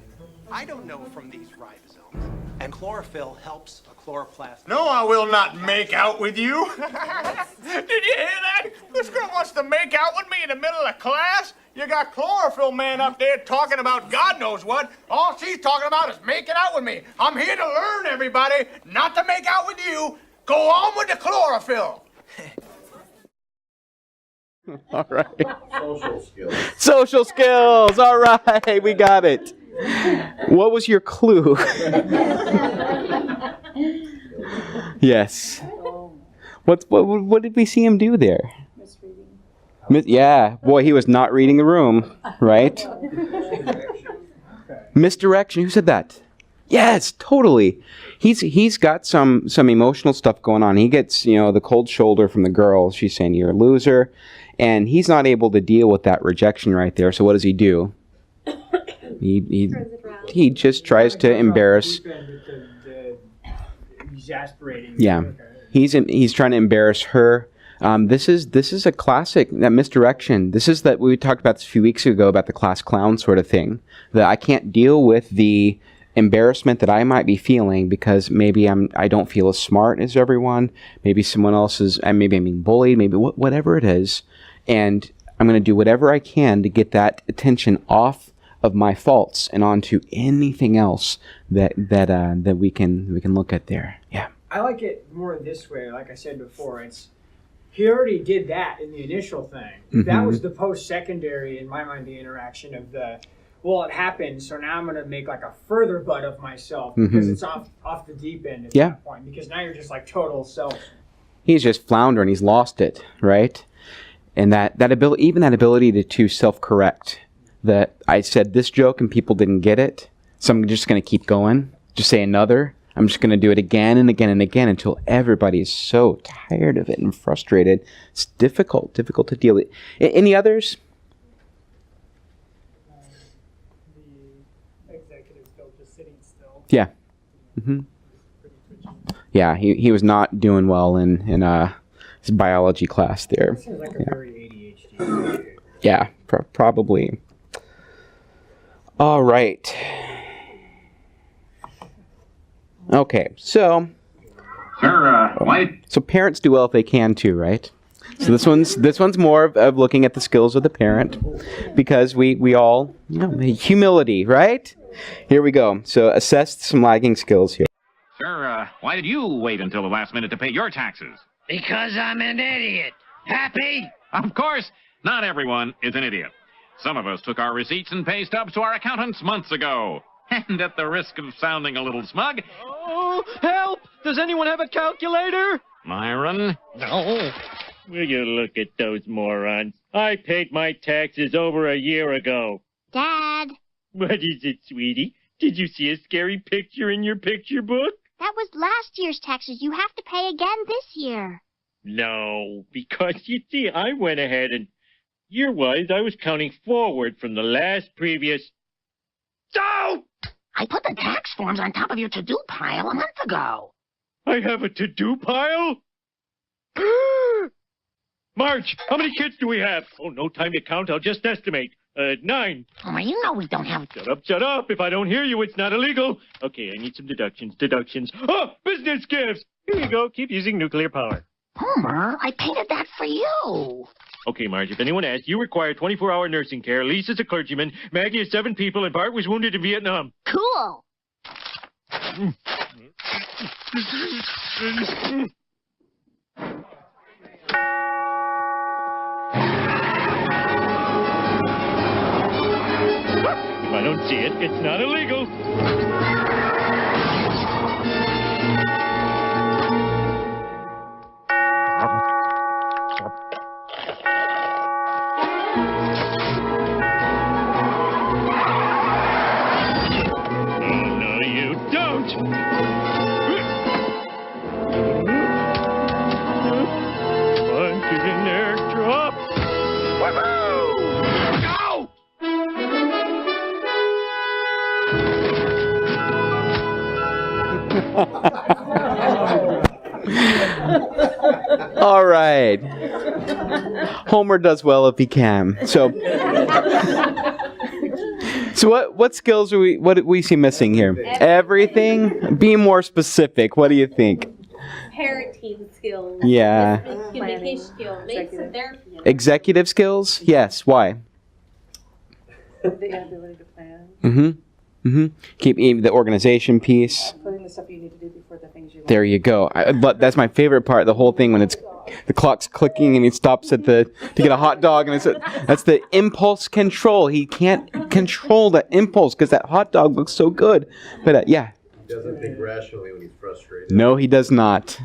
I don't know from these ribosomes. And chlorophyll helps a chloroplast. No, I will not make out with you. Did you hear that? This girl wants to make out with me in the middle of class? You got chlorophyll man up there talking about God knows what. All she's talking about is making out with me. I'm here to learn, everybody, not to make out with you. Go on with the chlorophyll. All right. Social skills. Social skills. All right, we got it. What was your clue? Yes. What did we see him do there? Yeah, boy, he was not reading the room, right? Misdirection. Who said that? Yes, totally. He's got some emotional stuff going on. He gets, the cold shoulder from the girl. She's saying you're a loser, and he's not able to deal with that rejection right there. So what does he do? He just tries to embarrass. Exasperating. Yeah, he's trying to embarrass her. This is a classic, that misdirection. This is that we talked about this a few weeks ago about the class clown sort of thing. That I can't deal with the embarrassment that I might be feeling because maybe I don't feel as smart as everyone. Maybe someone else is. Maybe I'm being bullied. Maybe whatever it is, and I'm going to do whatever I can to get that attention off of my faults and onto anything else that we can look at there. Yeah. I like it more this way. Like I said before, he already did that in the initial thing. Mm-hmm. That was the post-secondary, in my mind, the interaction of it happened, so now I'm going to make like a further butt of myself because it's off the deep end at that point. Because now you're just like total self. He's just floundering. He's lost it, right? And that ability, even that ability to self-correct. That I said this joke and people didn't get it, so I'm just going to keep going. Just say another. I'm just going to do it again and again and again until everybody is so tired of it and frustrated. It's difficult to deal with. Any others? The executive still just sitting still. Yeah. Mm-hmm. Yeah, he was not doing well in his biology class there. This is like a very ADHD. Yeah, probably. All right. Okay, so. Sir, wife. So parents do well if they can too, right? So this one's more of looking at the skills of the parent, because we all, humility, right? Here we go. So assess some lagging skills here. Sir, why did you wait until the last minute to pay your taxes? Because I'm an idiot. Happy? Of course, not everyone is an idiot. Some of us took our receipts and pay stubs to our accountants months ago. And at the risk of sounding a little smug... Oh, help! Does anyone have a calculator? Myron? No. Will you look at those morons? I paid my taxes over a year ago. Dad. What is it, sweetie? Did you see a scary picture in your picture book? That was last year's taxes. You have to pay again this year. No, because you see, I went ahead and... Year-wise, I was counting forward from the previous... So, I put the tax forms on top of your to-do pile a month ago. I have a to-do pile? Marge, how many kids do we have? Oh, no time to count. I'll just estimate. 9. Oh, you know we don't have... Shut up. If I don't hear you, it's not illegal. Okay, I need some deductions. Oh, business gifts. Here you go. Keep using nuclear power. Homer, I painted that for you. Okay, Marge, if anyone asks, you require 24-hour nursing care. Lisa's a clergyman. Maggie is 7 people, and Bart was wounded in Vietnam. Cool. If I don't see it, it's not illegal. One, get in there, drop. Woohoo! Go! All right. Homer does well if he can. So what skills what do we see missing here? Everything? Be more specific. What do you think? Parenting skills. Yeah. Communication skills. Maybe some therapy. Executive skills? Yes. Why? The ability to plan. Keep the organization piece. Putting the stuff you need to do before the things you want. There you go. But that's my favorite part. The whole thing when the clock's clicking and he stops at to get a hot dog, and that's the impulse control. He can't control that impulse because that hot dog looks so good. But yeah. He doesn't think rationally when he's frustrated. No, he does not.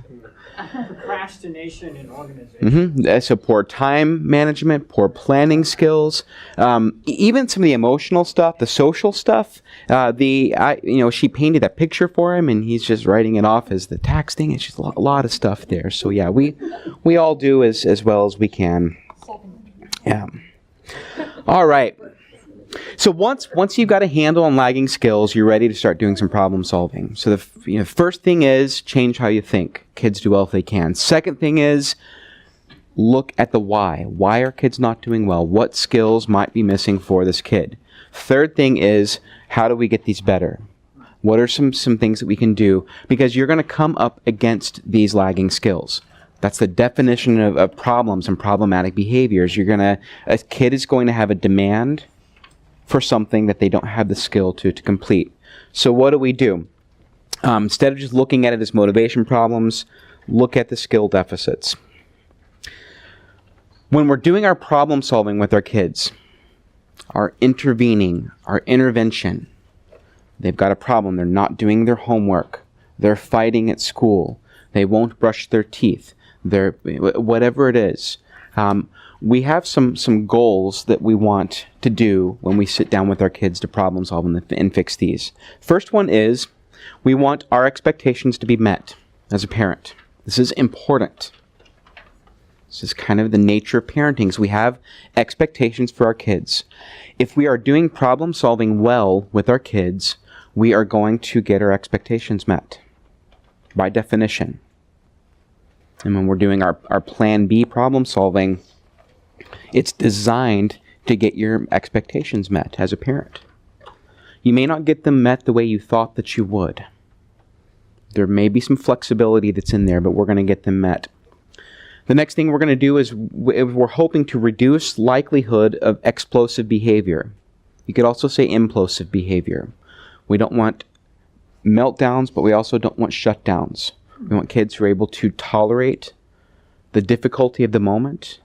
Procrastination and organization. So poor time management, poor planning skills, even some of the emotional stuff, the social stuff. She painted that picture for him, and he's just writing it off as the tax thing. It's just a lot of stuff there. So yeah, we all do as well as we can. Yeah. All right. So once you've got a handle on lagging skills, you're ready to start doing some problem solving. So the first thing is change how you think. Kids do well if they can. Second thing is look at the why. Why are kids not doing well? What skills might be missing for this kid? Third thing is how do we get these better? What are some things that we can do? Because you're going to come up against these lagging skills. That's the definition of problems and problematic behaviors. A kid is going to have a demand for something that they don't have the skill to complete. So what do? Instead of just looking at it as motivation problems, look at the skill deficits. When we're doing our problem solving with our kids, our intervention, they've got a problem. They're not doing their homework. They're fighting at school. They won't brush their teeth. Whatever it is. We have some goals that we want to do when we sit down with our kids to problem solve and fix these. First one is we want our expectations to be met as a parent. This is important. This is kind of the nature of parenting. So we have expectations for our kids. If we are doing problem solving well with our kids, we are going to get our expectations met by definition. And when we're doing our plan B problem solving, it's designed to get your expectations met as a parent. You may not get them met the way you thought that you would. There may be some flexibility that's in there, but we're going to get them met. The next thing we're going to do is we're hoping to reduce likelihood of explosive behavior. You could also say implosive behavior. We don't want meltdowns, but we also don't want shutdowns. We want kids who are able to tolerate the difficulty of the moment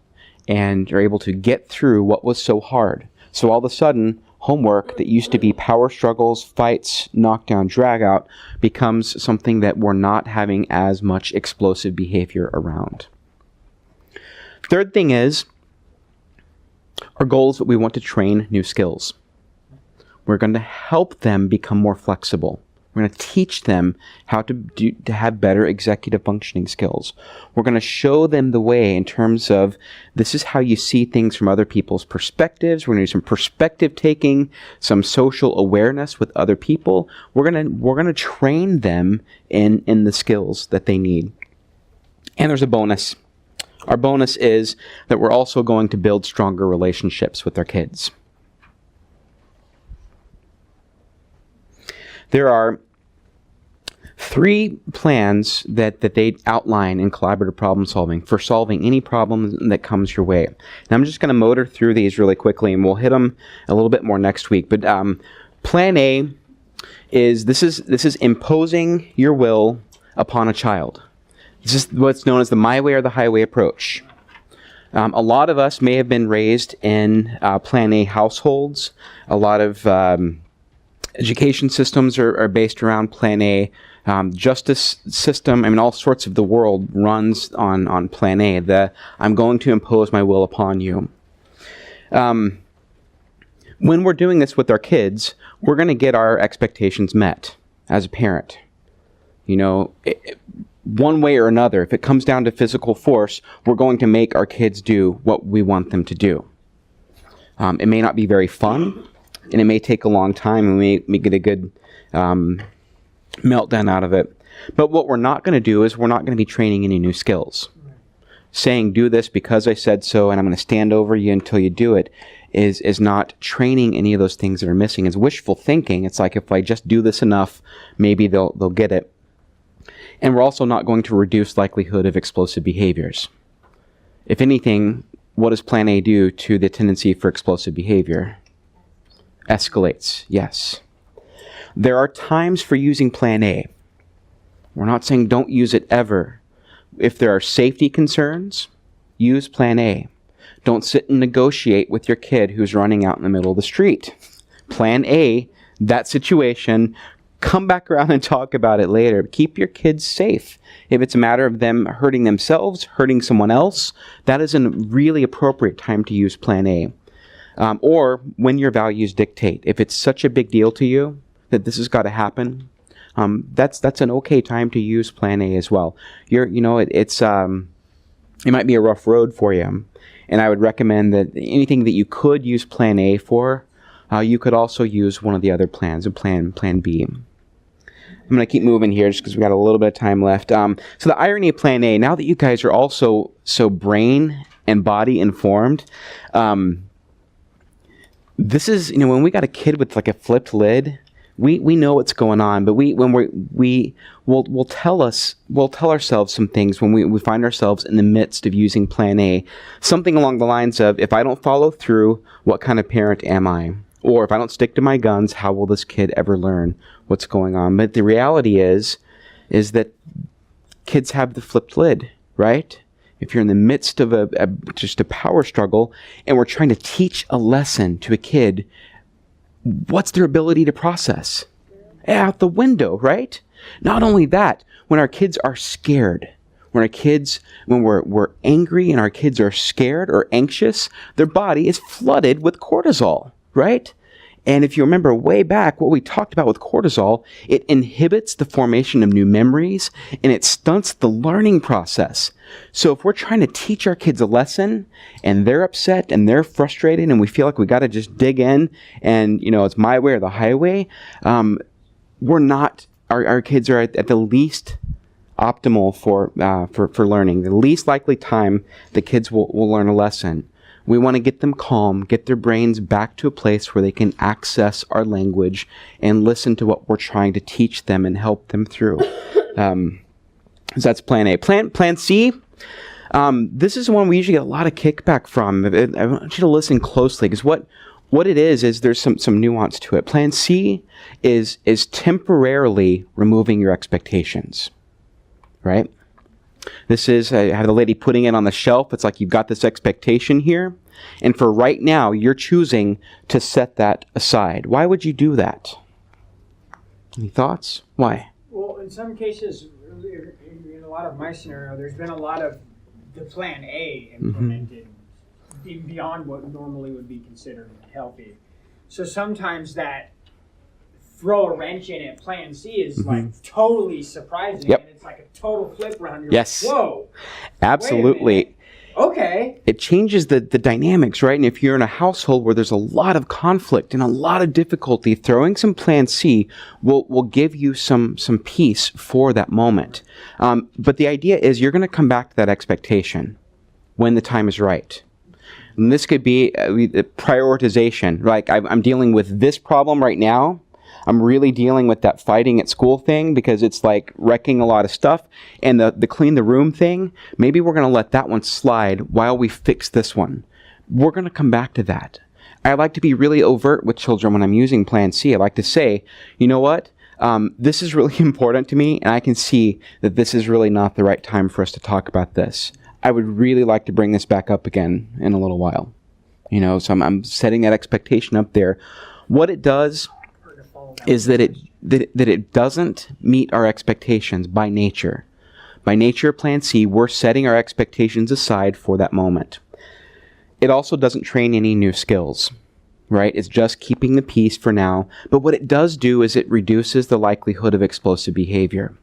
and are able to get through what was so hard. So all of a sudden, homework that used to be power struggles, fights, knockdown, drag out becomes something that we're not having as much explosive behavior around. Third thing is, our goal is that we want to train new skills. We're going to help them become more flexible. We're going to teach them how to have better executive functioning skills. We're going to show them the way in terms of this is how you see things from other people's perspectives. We're going to do some perspective taking, some social awareness with other people. We're going to train them in the skills that they need. And there's a bonus. Our bonus is that we're also going to build stronger relationships with our kids. There are 3 plans that they outline in collaborative problem solving for solving any problem that comes your way. Now I'm just going to motor through these really quickly, and we'll hit them a little bit more next week. But Plan A is this is imposing your will upon a child. This is what's known as the my way or the highway approach. A lot of us may have been raised in Plan A households. A lot of education systems are based around Plan A. Justice system, all sorts of the world runs on Plan A. I'm going to impose my will upon you. When we're doing this with our kids, we're going to get our expectations met as a parent. One way or another, if it comes down to physical force, we're going to make our kids do what we want them to do. It may not be very fun, and it may take a long time, and we may get a good meltdown out of it. But what we're not going to do is we're not going to be training any new skills. Saying, do this because I said so, and I'm going to stand over you until you do it, is not training any of those things that are missing. It's wishful thinking. It's like, if I just do this enough, maybe they'll get it. And we're also not going to reduce likelihood of explosive behaviors. If anything, what does Plan A do to the tendency for explosive behavior? Escalates, yes. There are times for using Plan A. We're not saying don't use it ever. If there are safety concerns, use Plan A. Don't sit and negotiate with your kid who's running out in the middle of the street. Plan A, that situation, come back around and talk about it later. Keep your kids safe. If it's a matter of them hurting themselves, hurting someone else, that is a really appropriate time to use Plan A. Or when your values dictate. If it's such a big deal to you that this has got to happen, that's an okay time to use Plan A as well. It might be a rough road for you, and I would recommend that anything that you could use Plan A for, you could also use one of the other plans, Plan B. I'm going to keep moving here just because we got a little bit of time left. So the irony of Plan A, now that you guys are also so brain and body informed, this is, when we got a kid with like a flipped lid, we know what's going on, but we'll tell ourselves some things when we find ourselves in the midst of using Plan A. Something along the lines of, if I don't follow through, what kind of parent am I? Or if I don't stick to my guns, how will this kid ever learn what's going on? But the reality is that kids have the flipped lid, right? If you're in the midst of just a power struggle, and we're trying to teach a lesson to a kid, what's their ability to process? Out the window, right? Not only that, when our kids are scared, when we're angry and our kids are scared or anxious, their body is flooded with cortisol, right? And if you remember way back what we talked about with cortisol, it inhibits the formation of new memories and it stunts the learning process. So if we're trying to teach our kids a lesson and they're upset and they're frustrated and we feel like we got to just dig in and, it's my way or the highway, our kids are at the least optimal for learning, the least likely time the kids will learn a lesson. We want to get them calm, get their brains back to a place where they can access our language and listen to what we're trying to teach them and help them through. So that's Plan A. Plan C, this is one we usually get a lot of kickback from. I want you to listen closely, because what it is there's some nuance to it. Plan C is temporarily removing your expectations, right? This is, I have the lady putting it on the shelf. It's like, you've got this expectation here, and for right now, you're choosing to set that aside. Why would you do that? Any thoughts? Why? Well, in some cases, in a lot of my scenario, there's been a lot of the Plan A implemented beyond what normally would be considered healthy. So sometimes that throw a wrench in it, Plan C is like totally surprising. Yep. And it's like a total flip around. You're Yes. like, whoa. Absolutely. Okay. It changes the dynamics, right? And if you're in a household where there's a lot of conflict and a lot of difficulty, throwing some Plan C will give you some peace for that moment. But the idea is you're going to come back to that expectation when the time is right. And this could be prioritization. Like, I'm dealing with this problem right now. I'm really dealing with that fighting at school thing because it's like wrecking a lot of stuff. And the clean the room thing, maybe we're going to let that one slide while we fix this one. We're going to come back to that. I like to be really overt with children when I'm using Plan C. I like to say, you know what? This is really important to me, and I can see that this is really not the right time for us to talk about this. I would really like to bring this back up again in a little while. So I'm setting that expectation up there. What it does is that it doesn't meet our expectations by nature. By nature, Plan C, we're setting our expectations aside for that moment. It also doesn't train any new skills, right? It's just keeping the peace for now. But what it does do is it reduces the likelihood of explosive behavior.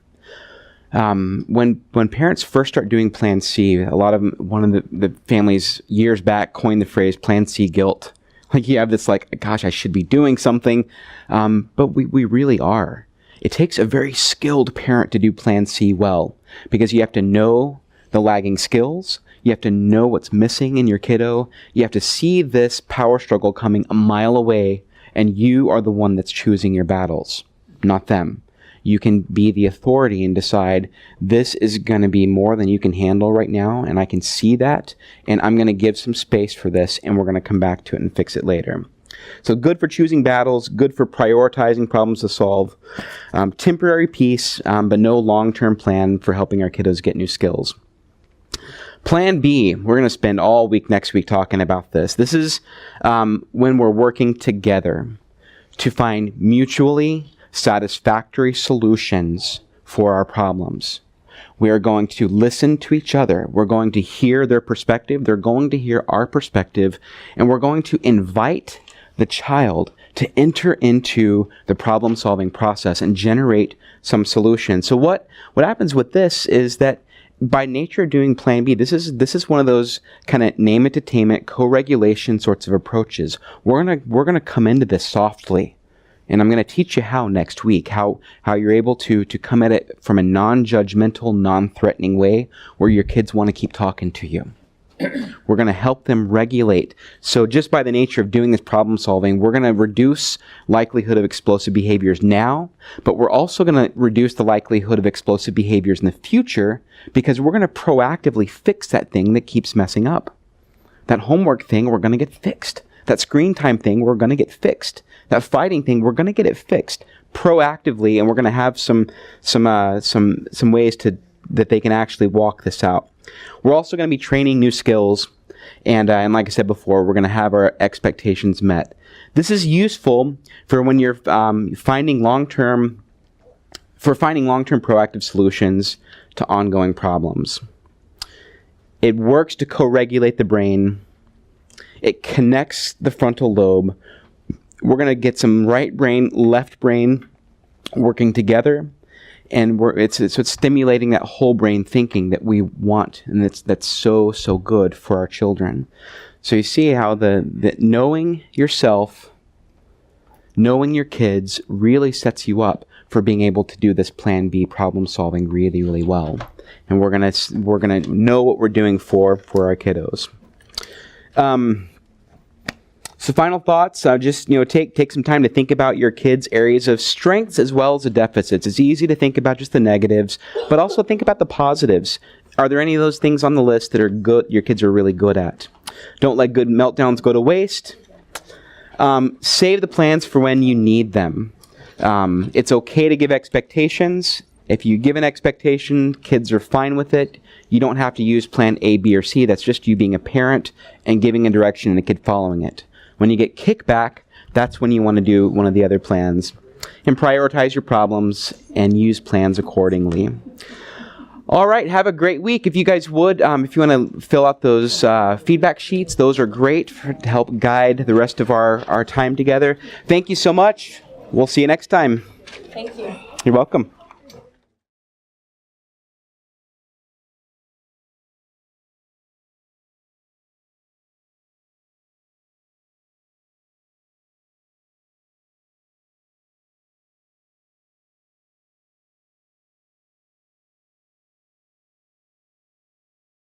When parents first start doing Plan C, one of the families years back coined the phrase Plan C guilt. Like you have this like, gosh, I should be doing something, but we really are. It takes a very skilled parent to do Plan C well, because you have to know the lagging skills, you have to know what's missing in your kiddo, you have to see this power struggle coming a mile away, and you are the one that's choosing your battles, not them. You can be the authority and decide, this is going to be more than you can handle right now, and I can see that, and I'm going to give some space for this, and we're going to come back to it and fix it later. So good for choosing battles, good for prioritizing problems to solve, temporary peace, but no long-term plan for helping our kiddos get new skills. Plan B, we're going to spend all week next week talking about this. This is when we're working together to find mutually satisfactory solutions for our problems. We are going to listen to each other. We're going to hear their perspective. They're going to hear our perspective. And we're going to invite the child to enter into the problem-solving process and generate some solutions. So what happens with this is that by nature of doing Plan B, this is one of those kind of name-it-to-tame-it, co-regulation sorts of approaches. We're gonna come into this softly. And I'm going to teach you how next week, how you're able to come at it from a non-judgmental, non-threatening way where your kids want to keep talking to you. We're going to help them regulate. So just by the nature of doing this problem solving, we're going to reduce likelihood of explosive behaviors now, but we're also going to reduce the likelihood of explosive behaviors in the future because we're going to proactively fix that thing that keeps messing up. That homework thing, we're going to get fixed. That screen time thing, we're going to get fixed. That fighting thing, we're going to get it fixed proactively, and we're going to have some ways that they can actually walk this out. We're also going to be training new skills, and like I said before, we're going to have our expectations met. This is useful for when you're finding long-term proactive solutions to ongoing problems. It works to co-regulate the brain. It connects the frontal lobe. We're going to get some right brain, left brain working together, and it's stimulating that whole brain thinking that we want, and that's so good for our children. So you see how that knowing yourself, knowing your kids really sets you up for being able to do this Plan B problem solving really, really well. And we're gonna know what we're doing for our kiddos. So final thoughts, just take some time to think about your kids' areas of strengths as well as the deficits. It's easy to think about just the negatives, but also think about the positives. Are there any of those things on the list that are good, your kids are really good at? Don't let good meltdowns go to waste. Save the plans for when you need them. It's okay to give expectations. If you give an expectation, kids are fine with it. You don't have to use plan A, B, or C. That's just you being a parent and giving a direction and a kid following it. When you get kickback, that's when you want to do one of the other plans. And prioritize your problems and use plans accordingly. All right, have a great week. If you guys would, if you want to fill out those feedback sheets, those are great to help guide the rest of our time together. Thank you so much. We'll see you next time. Thank you. You're welcome.